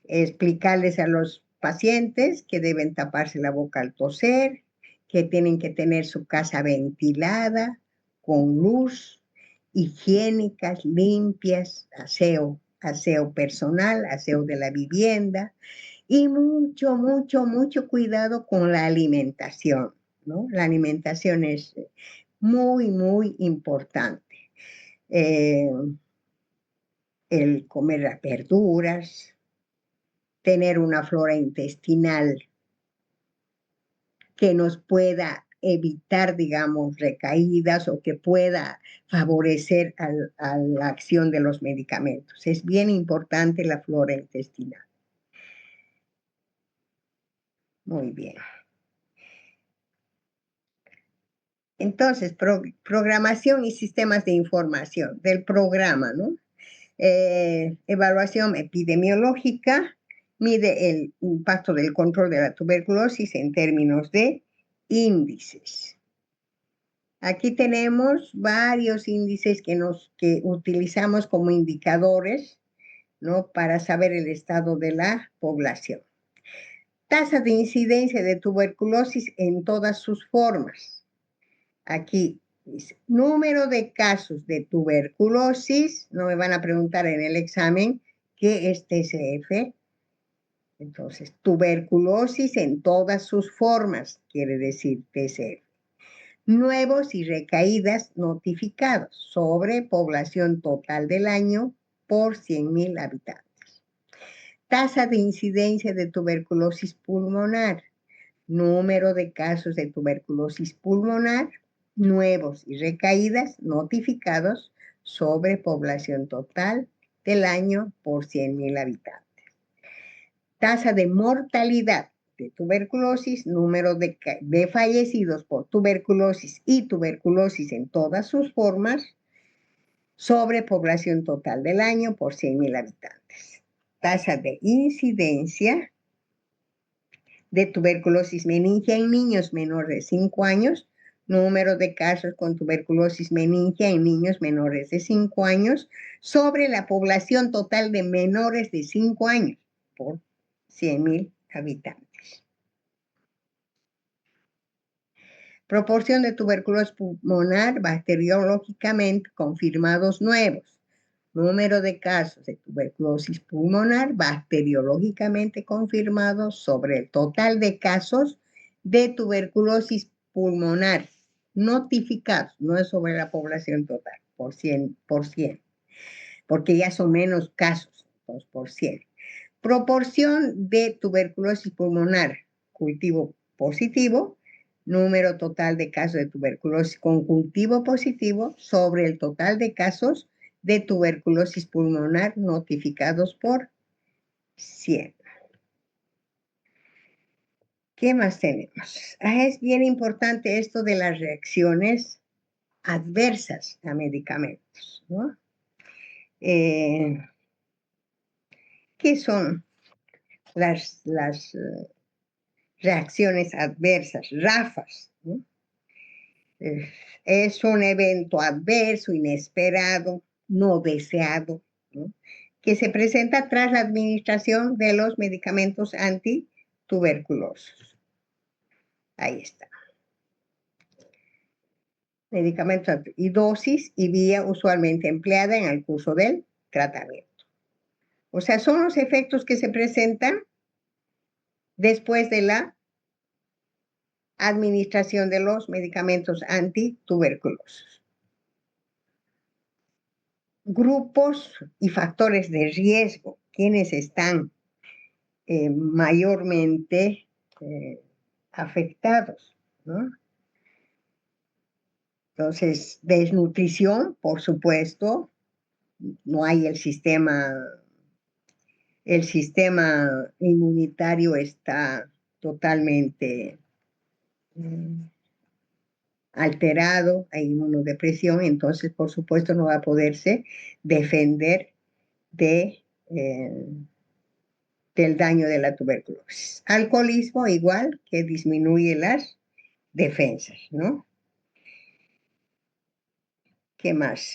Explicarles a los pacientes que deben taparse la boca al toser, que tienen que tener su casa ventilada, con luz, higiénicas, limpias, aseo personal, aseo de la vivienda, y mucho, mucho, mucho cuidado con la alimentación, ¿no? La alimentación es muy, muy importante. El comer verduras, tener una flora intestinal que nos pueda evitar, digamos, recaídas o que pueda favorecer a la acción de los medicamentos. Es bien importante la flora intestinal. Muy bien. Entonces, programación y sistemas de información del programa, ¿no? Evaluación epidemiológica, mide el impacto del control de la tuberculosis en términos de índices. Aquí tenemos varios índices que utilizamos como indicadores, ¿no? Para saber el estado de la población. Tasa de incidencia de tuberculosis en todas sus formas. Aquí dice, número de casos de tuberculosis, no me van a preguntar en el examen qué es TCF. Entonces, tuberculosis en todas sus formas, quiere decir TCF. Nuevos y recaídas notificados sobre población total del año por 100,000 habitantes. Tasa de incidencia de tuberculosis pulmonar. Número de casos de tuberculosis pulmonar, nuevos y recaídas notificados sobre población total del año por 100,000 habitantes. Tasa de mortalidad de tuberculosis, número de fallecidos por tuberculosis y tuberculosis en todas sus formas, sobre población total del año por 100,000 habitantes. Tasa de incidencia de tuberculosis meningia en niños menores de 5 años, número de casos con tuberculosis meningia en niños menores de 5 años, sobre la población total de menores de 5 años por 100,000 habitantes. Proporción de tuberculosis pulmonar bacteriológicamente confirmados nuevos. Número de casos de tuberculosis pulmonar bacteriológicamente confirmados sobre el total de casos de tuberculosis pulmonar notificados, no es sobre la población total, por 100, porque ya son menos casos, 2 por 100. Proporción de tuberculosis pulmonar cultivo positivo, número total de casos de tuberculosis con cultivo positivo sobre el total de casos de tuberculosis pulmonar notificados por 100. ¿Qué más tenemos? Es bien importante esto de las reacciones adversas a medicamentos, ¿no? ¿Qué son las reacciones adversas, RAFAs, ¿no? Es un evento adverso, inesperado, no deseado, ¿no? Que se presenta tras la administración de los medicamentos antituberculosos. Ahí está. Medicamentos y dosis y vía usualmente empleada en el curso del tratamiento. O sea, son los efectos que se presentan después de la administración de los medicamentos antituberculosos. Grupos y factores de riesgo, quienes están mayormente afectados, ¿no? Entonces, desnutrición, por supuesto, no hay el sistema inmunitario está totalmente alterado, hay inmunodepresión, entonces por supuesto no va a poderse defender de del daño de la tuberculosis. Alcoholismo igual, que disminuye las defensas, ¿no? ¿Qué más?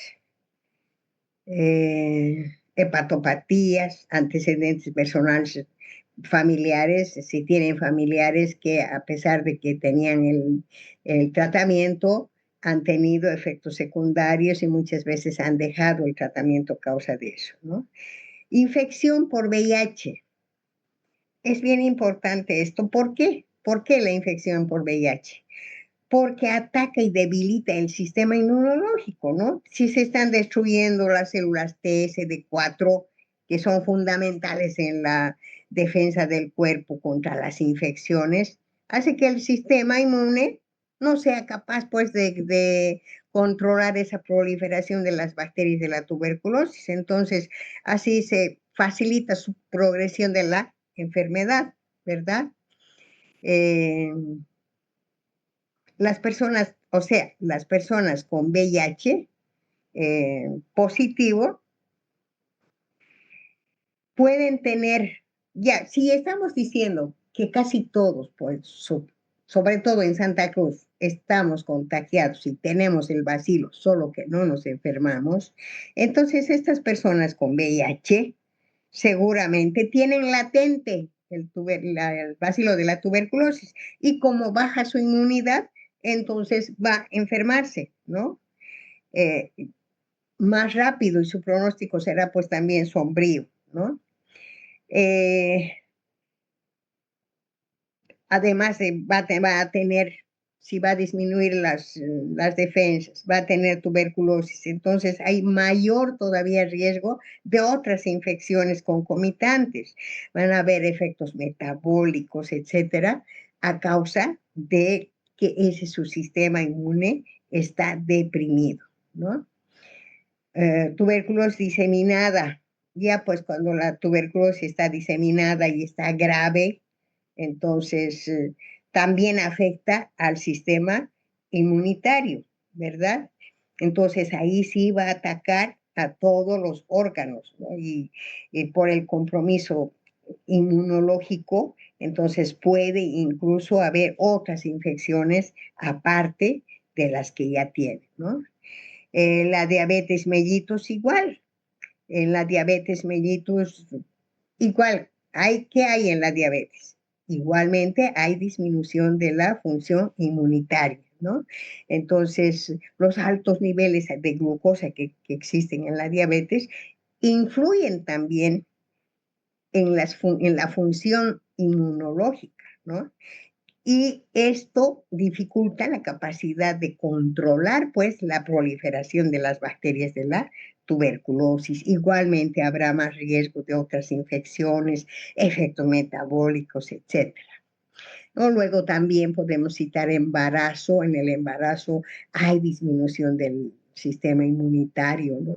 Hepatopatías, antecedentes personales familiares, si tienen familiares que a pesar de que tenían el tratamiento, han tenido efectos secundarios y muchas veces han dejado el tratamiento a causa de eso, ¿no? Infección por VIH. Es bien importante esto. ¿Por qué? ¿Por qué la infección por VIH? Porque ataca y debilita el sistema inmunológico, ¿no? Si se están destruyendo las células T, CD4, que son fundamentales en la defensa del cuerpo contra las infecciones, hace que el sistema inmune no sea capaz, pues, de controlar esa proliferación de las bacterias de la tuberculosis. Entonces, así se facilita su progresión de la enfermedad, ¿verdad? Las personas, o sea, las personas con VIH positivo pueden tener, ya, si estamos diciendo que casi todos, pues, sobre todo en Santa Cruz, estamos contagiados y tenemos el bacilo, solo que no nos enfermamos, entonces estas personas con VIH seguramente tienen latente el bacilo de la tuberculosis y como baja su inmunidad, entonces va a enfermarse, ¿no? Más rápido y su pronóstico será pues también sombrío, ¿no? Además va a tener, si va a disminuir las defensas, va a tener tuberculosis, entonces hay mayor todavía riesgo de otras infecciones concomitantes. Van a haber efectos metabólicos, etcétera, a causa de que su sistema inmune está deprimido, ¿no? Tuberculosis diseminada, ya pues cuando la tuberculosis está diseminada y está grave, entonces también afecta al sistema inmunitario, ¿verdad? Entonces ahí sí va a atacar a todos los órganos, ¿no? Y por el compromiso inmunológico, entonces puede incluso haber otras infecciones aparte de las que ya tiene, ¿no? La diabetes mellitus igual. En la diabetes mellitus igual. ¿Qué hay en la diabetes? Igualmente hay disminución de la función inmunitaria, ¿no? Entonces, los altos niveles de glucosa que existen en la diabetes influyen también en la función inmunológica, ¿no? Y esto dificulta la capacidad de controlar, pues, la proliferación de las bacterias de la tuberculosis. Igualmente habrá más riesgo de otras infecciones, efectos metabólicos, etc. ¿No? Luego también podemos citar embarazo. En el embarazo hay disminución del sistema inmunitario, ¿no?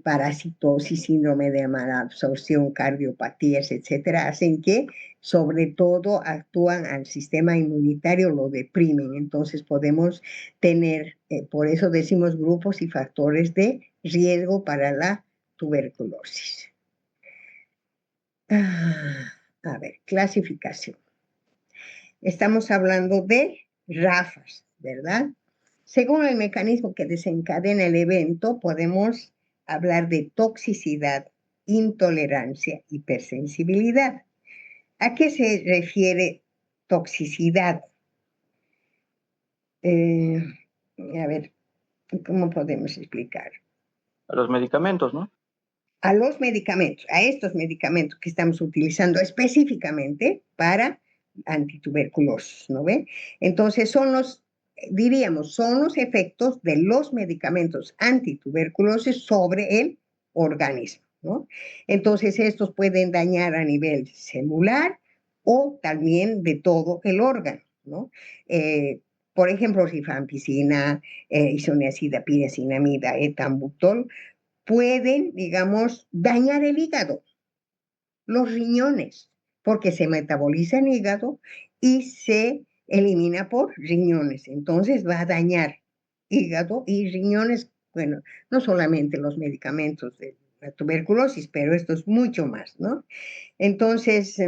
Parasitosis, síndrome de malabsorción, cardiopatías, etcétera, hacen que sobre todo actúan al sistema inmunitario, lo deprimen. Entonces podemos tener, por eso decimos grupos y factores de riesgo para la tuberculosis. A ver, clasificación. Estamos hablando de RAFAs, ¿verdad? Según el mecanismo que desencadena el evento, podemos hablar de toxicidad, intolerancia, hipersensibilidad. ¿A qué se refiere toxicidad? A ver, ¿cómo podemos explicar? A los medicamentos, ¿no? A los medicamentos, a estos medicamentos que estamos utilizando específicamente para antituberculosis, ¿no ve? Entonces diríamos, son los efectos de los medicamentos antituberculosis sobre el organismo, ¿no? Entonces estos pueden dañar a nivel celular o también de todo el órgano, ¿no? Por ejemplo, rifampicina, isoniazida, piracinamida, etambutol, pueden, digamos, dañar el hígado, los riñones, porque se metaboliza en hígado y se elimina por riñones. Entonces va a dañar hígado y riñones, bueno, no solamente los medicamentos la tuberculosis, pero esto es mucho más, ¿no? Entonces,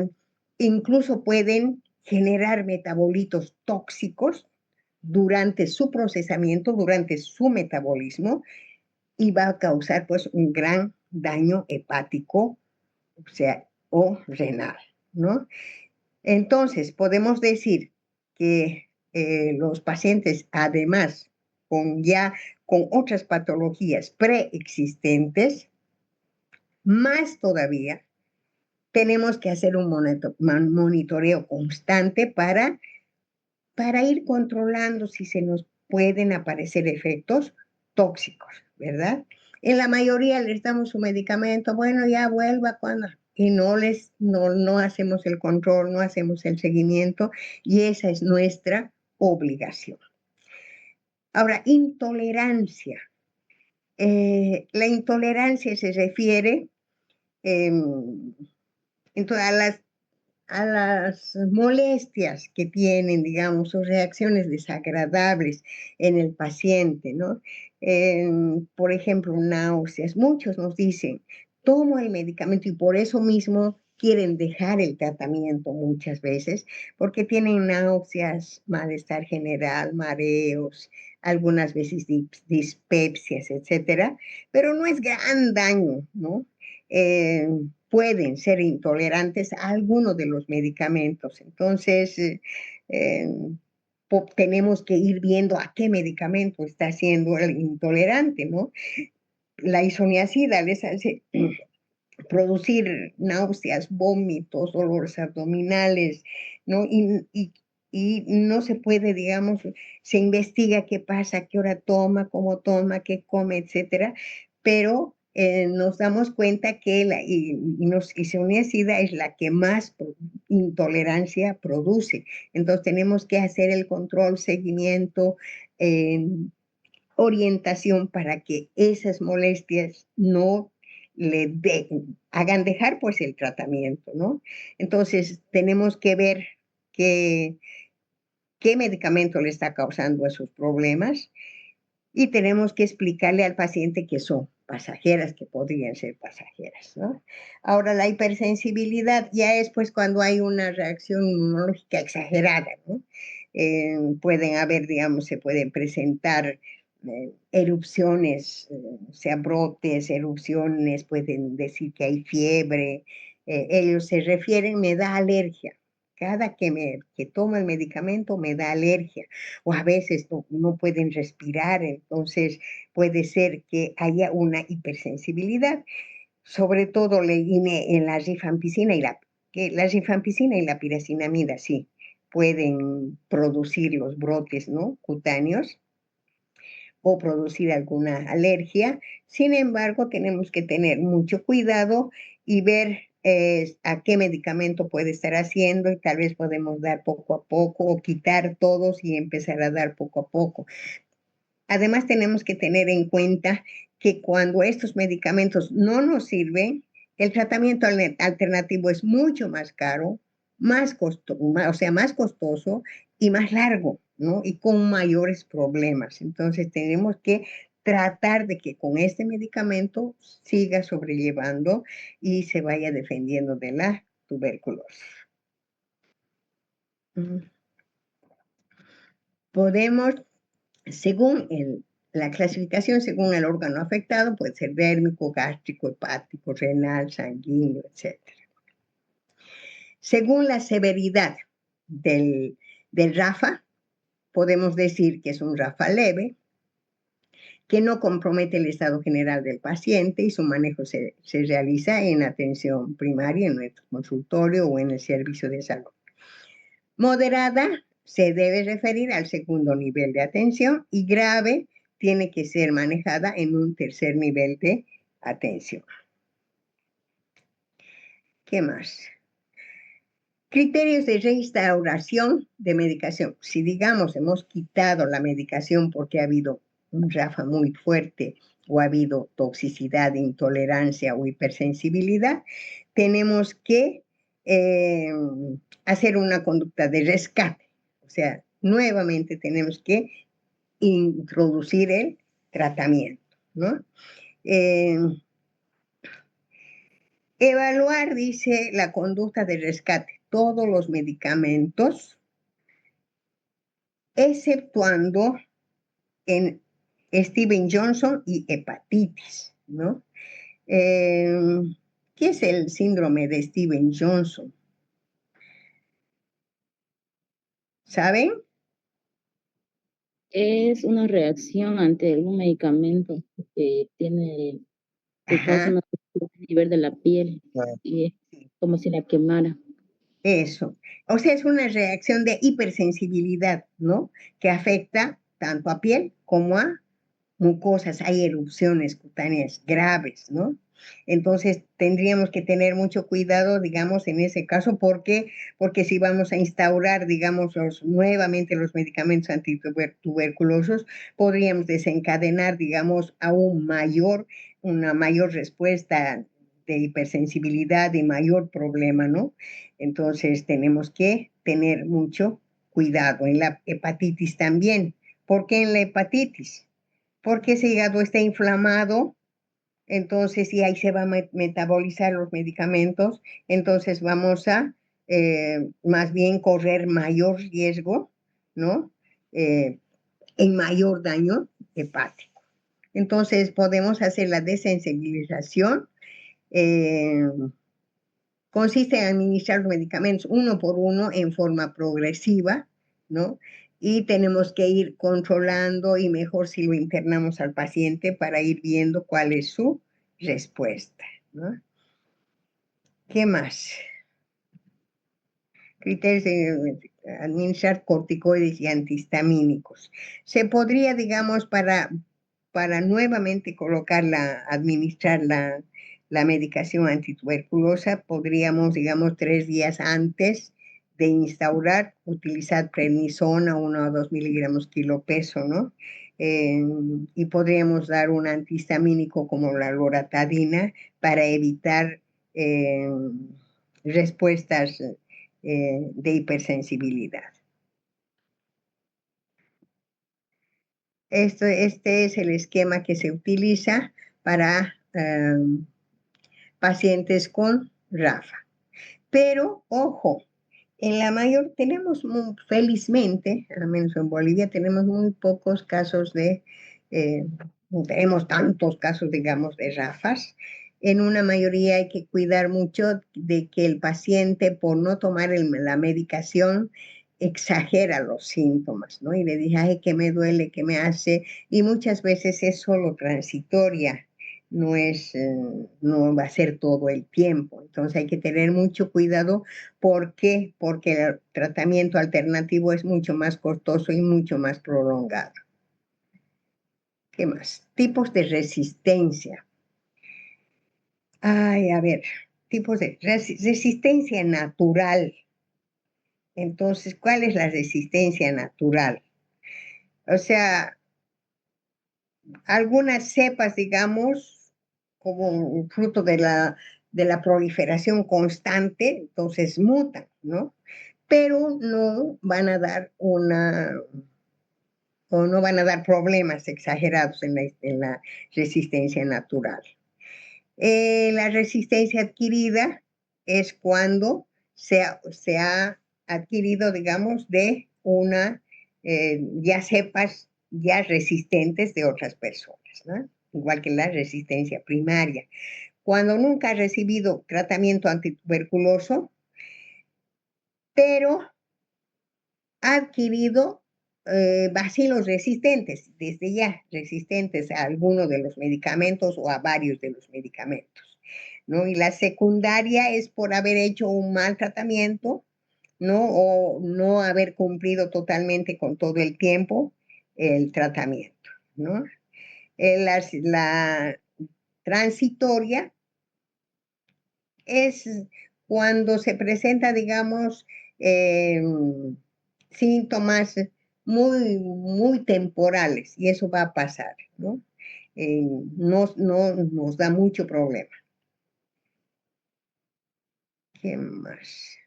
incluso pueden generar metabolitos tóxicos durante su procesamiento, durante su metabolismo, y va a causar pues un gran daño hepático, o sea, o renal, ¿no? Entonces, podemos decir que los pacientes, además, con otras patologías preexistentes, más todavía, tenemos que hacer un monitoreo constante para ir controlando si se nos pueden aparecer efectos tóxicos, ¿verdad? En la mayoría les damos su medicamento, bueno, ya vuelva cuando, y no hacemos el control, no hacemos el seguimiento, y esa es nuestra obligación. Ahora, intolerancia. La intolerancia se refiere entonces, a las molestias que tienen, digamos, o reacciones desagradables en el paciente, ¿no? Por ejemplo, náuseas. Muchos nos dicen, tomo el medicamento y por eso mismo quieren dejar el tratamiento muchas veces, porque tienen náuseas, malestar general, mareos, algunas veces dispepsias, etcétera, pero no es gran daño, ¿no? Pueden ser intolerantes a alguno de los medicamentos. Entonces, tenemos que ir viendo a qué medicamento está siendo el intolerante, ¿no? La isoniazida les hace producir náuseas, vómitos, dolores abdominales, ¿no? Y no se puede, digamos, se investiga qué pasa, qué hora toma, cómo toma, qué come, etcétera, pero nos damos cuenta que la isoniazida es la que más intolerancia produce. Entonces tenemos que hacer el control, seguimiento, orientación para que esas molestias no hagan dejar pues el tratamiento, ¿no? Entonces tenemos que ver qué medicamento le está causando esos problemas y tenemos que explicarle al paciente que son pasajeras, que podrían ser pasajeras, ¿no? Ahora, la hipersensibilidad ya es pues cuando hay una reacción inmunológica exagerada, ¿no? Pueden haber, digamos, se pueden presentar erupciones, o sea, brotes, erupciones, pueden decir que hay fiebre, ellos se refieren, me da alergia. Cada que tomo el medicamento me da alergia, o a veces no pueden respirar, entonces puede ser que haya una hipersensibilidad. Sobre todo leí en la rifampicina la rifampicina y la piracinamida, sí, pueden producir los brotes, ¿no?, cutáneos o producir alguna alergia. Sin embargo, tenemos que tener mucho cuidado y ver a qué medicamento puede estar haciendo, y tal vez podemos dar poco a poco o quitar todos y empezar a dar poco a poco. Además, tenemos que tener en cuenta que cuando estos medicamentos no nos sirven, el tratamiento alternativo es mucho más caro, más costoso y más largo, ¿no? Y con mayores problemas. Entonces, tenemos que tratar de que con este medicamento siga sobrellevando y se vaya defendiendo de la tuberculosis. Podemos, según la clasificación, según el órgano afectado, puede ser dérmico, gástrico, hepático, renal, sanguíneo, etc. Según la severidad del RAFA, podemos decir que es un RAFA leve, que no compromete el estado general del paciente y su manejo se realiza en atención primaria, en nuestro consultorio o en el servicio de salud. Moderada se debe referir al segundo nivel de atención y grave tiene que ser manejada en un tercer nivel de atención. ¿Qué más? Criterios de reinstauración de medicación. Si, digamos, hemos quitado la medicación porque ha habido un RAFA muy fuerte o ha habido toxicidad, intolerancia o hipersensibilidad, tenemos que hacer una conducta de rescate. O sea, nuevamente tenemos que introducir el tratamiento, ¿no? Evaluar, dice, la conducta de rescate, todos los medicamentos, exceptuando en Steven Johnson y hepatitis, ¿no? ¿Qué es el síndrome de Steven Johnson? ¿Saben? Es una reacción ante un medicamento que causa Ajá, una reacción a nivel de la piel y es sí, como si la quemara. eso. O sea, es una reacción de hipersensibilidad, ¿no? Que afecta tanto a piel como a mucosas, hay erupciones cutáneas graves, ¿no? Entonces tendríamos que tener mucho cuidado, digamos, en ese caso, porque si vamos a instaurar, digamos, nuevamente los medicamentos antituberculosos, podríamos desencadenar, digamos, una mayor respuesta de hipersensibilidad y mayor problema, ¿no? Entonces tenemos que tener mucho cuidado en la hepatitis también. ¿Por qué en la hepatitis? Porque ese hígado está inflamado, entonces y ahí se va a metabolizar los medicamentos, entonces vamos a más bien correr mayor riesgo, ¿no? En mayor daño hepático. Entonces podemos hacer la desensibilización. eh, Consiste en administrar los medicamentos uno por uno en forma progresiva, ¿no? Y tenemos que ir controlando y mejor si lo internamos al paciente para ir viendo cuál es su respuesta, ¿no? ¿Qué más? Criterios de administrar corticoides y antihistamínicos. Se podría, digamos, para nuevamente administrar la medicación antituberculosa, podríamos, digamos, 3 días antes de instaurar, utilizar prednisona 1 o 2 miligramos kilo peso, ¿no? Y podríamos dar un antihistamínico como la loratadina para evitar respuestas de hipersensibilidad. Este es el esquema que se utiliza para pacientes con RAFA. Pero, ojo, felizmente, al menos en Bolivia, tenemos muy pocos casos no tenemos tantos casos, digamos, de RAFAs. En una mayoría hay que cuidar mucho de que el paciente, por no tomar la medicación, exagera los síntomas, ¿no? Y le dice, ay, que me duele, que me hace, y muchas veces es solo transitoria, no va a ser todo el tiempo. Entonces hay que tener mucho cuidado. ¿Por qué? Porque el tratamiento alternativo es mucho más costoso y mucho más prolongado. ¿Qué más? Tipos de resistencia. Ay, a ver, tipos de resistencia natural. Entonces, ¿cuál es la resistencia natural? O sea, algunas cepas, digamos, como un fruto de la proliferación constante, entonces mutan, ¿no? Pero no van a dar no van a dar problemas exagerados en la resistencia natural. La resistencia adquirida es cuando se ha adquirido, digamos, de ya cepas ya resistentes de otras personas, ¿no? Igual que la resistencia primaria. Cuando nunca ha recibido tratamiento antituberculoso, pero ha adquirido bacilos resistentes, desde ya resistentes a alguno de los medicamentos o a varios de los medicamentos, ¿no? Y la secundaria es por haber hecho un mal tratamiento, ¿no? O no haber cumplido totalmente con todo el tiempo el tratamiento, ¿no? La transitoria es cuando se presenta, digamos, síntomas muy temporales, y eso va a pasar, ¿no? No nos da mucho problema. ¿Qué más?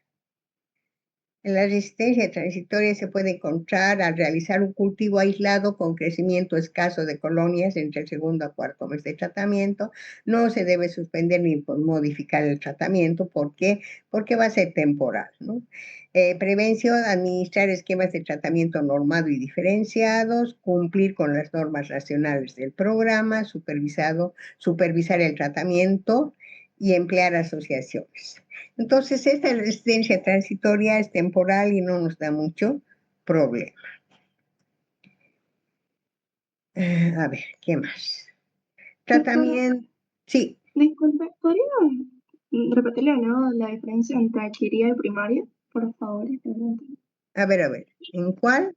La resistencia transitoria se puede encontrar al realizar un cultivo aislado con crecimiento escaso de colonias entre el segundo a cuarto mes de tratamiento. No se debe suspender ni modificar el tratamiento. ¿Por qué? Porque va a ser temporal, ¿no? Prevención, administrar esquemas de tratamiento normado y diferenciados, cumplir con las normas nacionales del programa, supervisar el tratamiento y emplear asociaciones. Entonces, esta resistencia transitoria es temporal y no nos da mucho problema. A ver, ¿qué más? Tratamiento, sí. Disculpe, ¿podría repetirle de nuevo la diferencia entre adquirida y primaria? Por favor. A ver, ¿en cuál?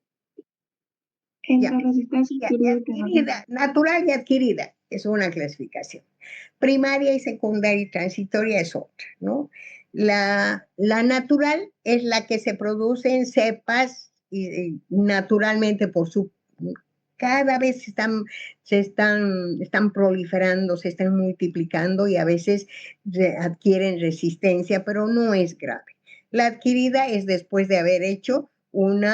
Entre Ya. resistencia adquirida y primaria. Adquirida, natural y adquirida, es una clasificación. Primaria y secundaria y transitoria es otra, ¿no? La natural es la que se produce en cepas y naturalmente por su... Cada vez están proliferando, se están multiplicando y a veces adquieren resistencia, pero no es grave. La adquirida es después de haber hecho un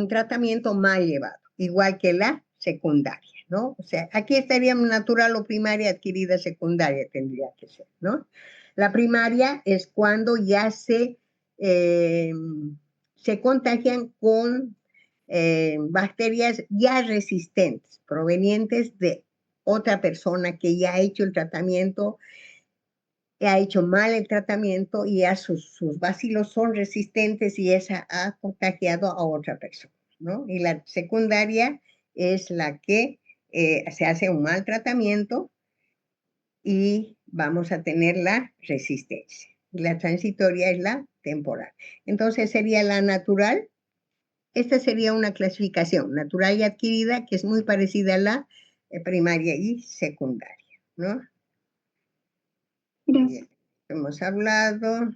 tratamiento mal llevado, igual que la secundaria, ¿no? O sea, aquí estaría natural o primaria, adquirida, secundaria tendría que ser, ¿no? La primaria es cuando ya se contagian con bacterias ya resistentes, provenientes de otra persona que ya ha hecho el tratamiento, ha hecho mal el tratamiento y ya sus bacilos son resistentes y esa ha contagiado a otra persona, ¿no? Y la secundaria es la que se hace un mal tratamiento y vamos a tener la resistencia. La transitoria es la temporal. Entonces sería la natural. Esta sería una clasificación, natural y adquirida, que es muy parecida a la primaria y secundaria, ¿no? Gracias. Bien, hemos hablado.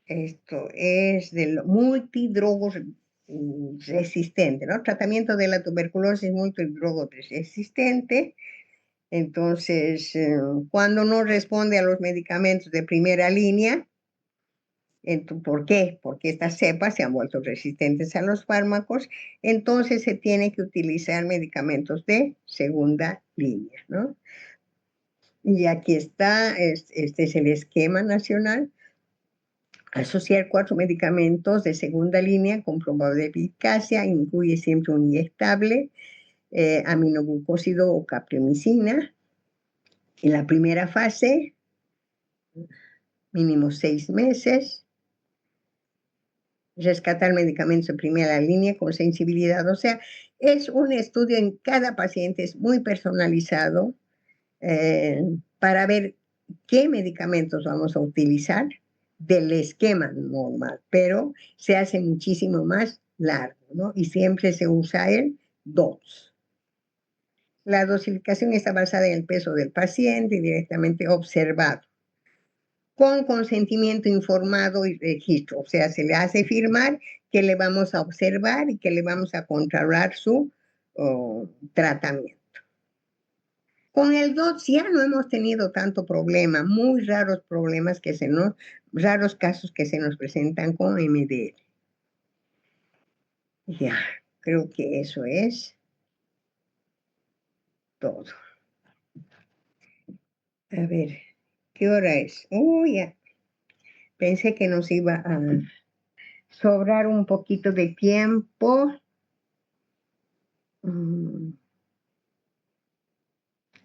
Esto es del multidrogos resistente, ¿no? Tratamiento de la tuberculosis multidrogo resistente. Entonces, cuando no responde a los medicamentos de primera línea, ¿por qué? Porque estas cepas se han vuelto resistentes a los fármacos, entonces se tiene que utilizar medicamentos de segunda línea, ¿no? Y aquí está, este es el esquema nacional. Asociar 4 medicamentos de segunda línea con probable eficacia, incluye siempre un inyectable, aminoglucósido o caprimicina. En la primera fase, mínimo 6 meses. Rescatar medicamentos de primera línea con sensibilidad. O sea, es un estudio en cada paciente, es muy personalizado para ver qué medicamentos vamos a utilizar del esquema normal, pero se hace muchísimo más largo, ¿no? Y siempre se usa el 2. La dosificación está basada en el peso del paciente y directamente observado, con consentimiento informado y registro. O sea, se le hace firmar que le vamos a observar y que le vamos a controlar su tratamiento. Con el DOTS ya no hemos tenido tanto problema, muy raros problemas raros casos que se nos presentan con MDR. Ya, creo que eso es todo. A ver, ¿qué hora es? Ya. Pensé que nos iba a sobrar un poquito de tiempo.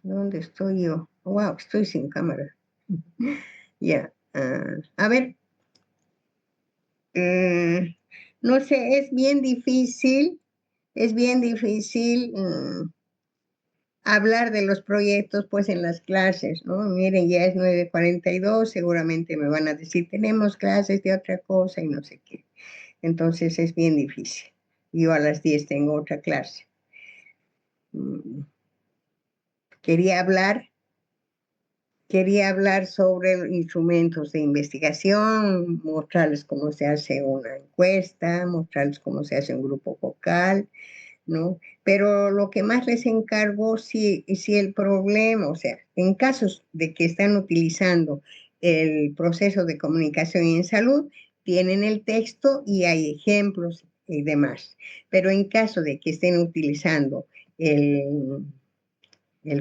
¿Dónde estoy yo? Wow, estoy sin cámara. Ya. A ver. No sé, es bien difícil hablar de los proyectos pues en las clases, ¿no? Miren, ya es 9:42, seguramente me van a decir, tenemos clases de otra cosa y no sé qué. Entonces es bien difícil. Yo a las 10 tengo otra clase. Quería hablar sobre instrumentos de investigación, mostrarles cómo se hace una encuesta, mostrarles cómo se hace un grupo focal, ¿no? Pero lo que más les encargo, si el problema, o sea, en casos de que están utilizando el proceso de comunicación en salud, tienen el texto y hay ejemplos y demás. Pero en caso de que estén utilizando el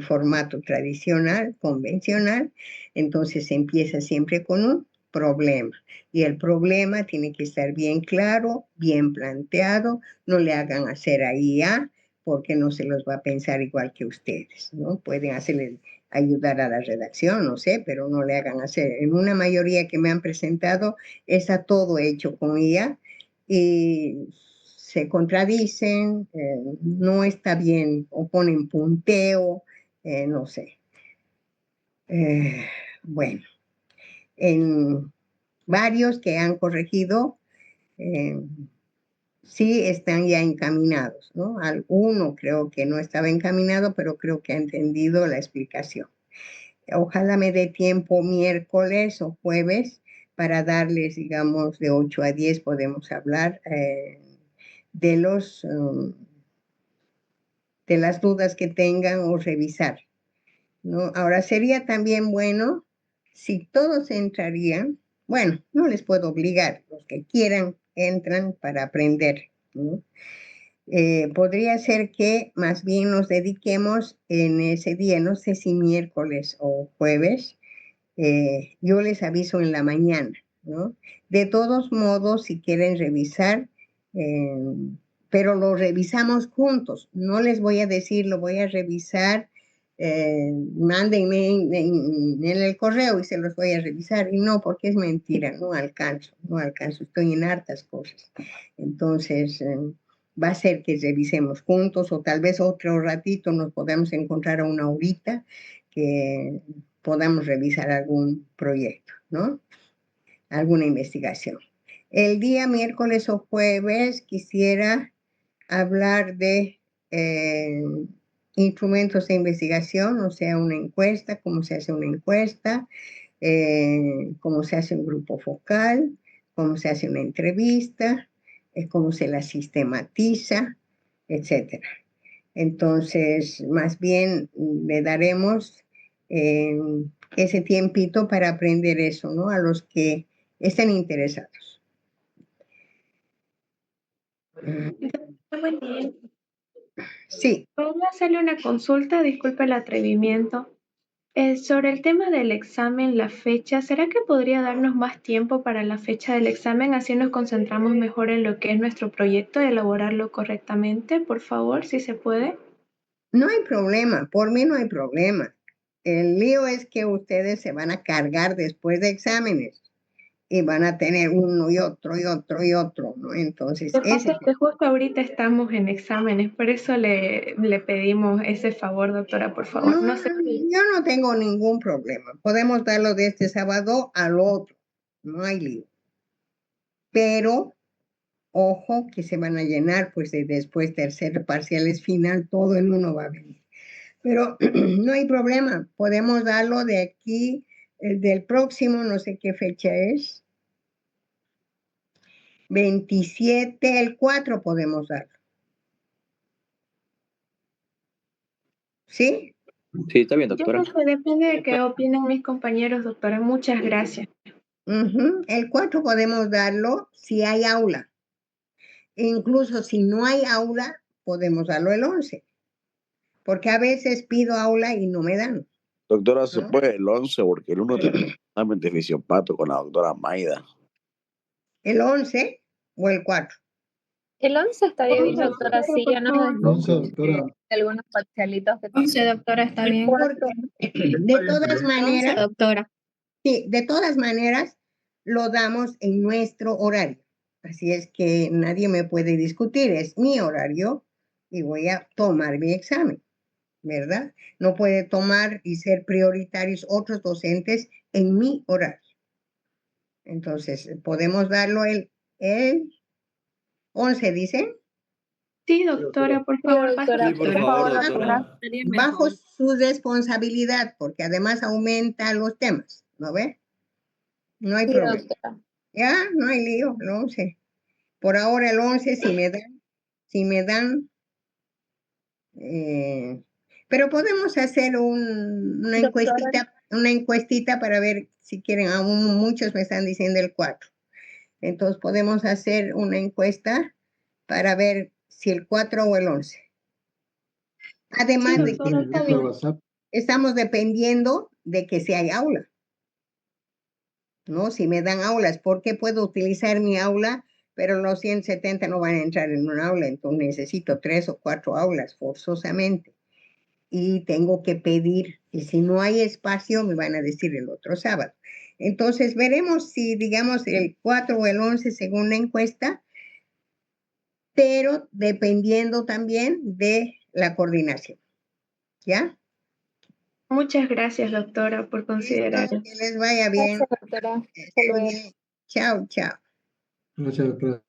formato tradicional, convencional, entonces se empieza siempre con un problema. Y el problema tiene que estar bien claro, bien planteado, no le hagan hacer a IA, porque no se los va a pensar igual que ustedes, ¿no? Pueden hacerle ayudar a la redacción, no sé, pero no le hagan hacer. En una mayoría que me han presentado, está todo hecho con IA y se contradicen, no está bien, o ponen punteo, no sé. Bueno, en varios que han corregido, sí están ya encaminados, ¿no? Uno creo que no estaba encaminado, pero creo que ha entendido la explicación. Ojalá me dé tiempo miércoles o jueves para darles, digamos, de 8 a 10 podemos hablar de las dudas que tengan o revisar, ¿no? Ahora, sería también bueno si todos entrarían, bueno, no les puedo obligar, los que quieran entran para aprender, ¿no? Podría ser que más bien nos dediquemos en ese día, no sé si miércoles o jueves, yo les aviso en la mañana, ¿no? De todos modos, si quieren revisar, pero lo revisamos juntos, no les voy a decir, lo voy a revisar, mándenme en el correo y se los voy a revisar, y no, porque es mentira, no alcanzo, estoy en hartas cosas. Entonces, va a ser que revisemos juntos, o tal vez otro ratito nos podamos encontrar a una horita que podamos revisar algún proyecto, ¿no? Alguna investigación. El día miércoles o jueves quisiera hablar de instrumentos de investigación, o sea, una encuesta, cómo se hace una encuesta, cómo se hace un grupo focal, cómo se hace una entrevista, cómo se la sistematiza, etcétera. Entonces, más bien le daremos ese tiempito para aprender eso, ¿no? A los que estén interesados. Buen día. Sí. ¿Puedo hacerle una consulta? Disculpe el atrevimiento. Sobre el tema del examen, la fecha, ¿será que podría darnos más tiempo para la fecha del examen? Así nos concentramos mejor en lo que es nuestro proyecto y elaborarlo correctamente, por favor, si se puede. No hay problema, por mí no hay problema. El lío es que ustedes se van a cargar después de exámenes y van a tener uno y otro y otro y otro, ¿no? Entonces, Lo que pasa es que justo ahorita estamos en exámenes, por eso le pedimos ese favor, doctora, por favor. No, yo no tengo ningún problema. Podemos darlo de este sábado al otro, no hay lío. Pero, ojo, que se van a llenar, pues después tercer parciales final, todo en uno va a venir. Pero no hay problema, podemos darlo de aquí, del próximo, no sé qué fecha es, 27, el 4 podemos darlo. ¿Sí? Sí, está bien, doctora. Yo creo que depende de qué opinen mis compañeros, doctora. Muchas gracias. El 4 podemos darlo si hay aula. Incluso si no hay aula, podemos darlo el 11. Porque a veces pido aula y no me dan. Doctora, se puede el 11 porque el 1 tenemos un examen de fisiopato con la doctora Maida. ¿El 11 o el 4? El 11 estaría bien, doctora, sí, ya no algunos parcialitos que 11, doctora, está bien. De todas maneras, 11, doctora. Sí, de todas maneras, lo damos en nuestro horario. Así es que nadie me puede discutir, es mi horario y voy a tomar mi examen, ¿verdad? No puede tomar y ser prioritarios otros docentes en mi horario. Entonces, ¿podemos darlo el 11, dicen? Sí, doctora, por favor. Sí, por favor, doctora. Bajo su responsabilidad, porque además aumenta los temas, ¿no ve? No hay problema. Doctora. Ya, no hay lío, el 11. Por ahora el 11, si me dan, pero podemos hacer una encuestita para ver si quieren, aún muchos me están diciendo el 4. Entonces podemos hacer una encuesta para ver si el 4 o el 11. Además de que estamos dependiendo de que si hay aula, ¿no? Si me dan aulas, porque puedo utilizar mi aula, pero los 170 no van a entrar en un aula, entonces necesito 3 o 4 aulas forzosamente. Y tengo que pedir, y si no hay espacio, me van a decir el otro sábado. Entonces veremos si, digamos, el 4 o el 11 según la encuesta, pero dependiendo también de la coordinación. ¿Ya? Muchas gracias, doctora, por considerarlo. Que les vaya bien. Gracias, doctora. Hasta Muy luego. bien. Chao, chao. Gracias, doctora.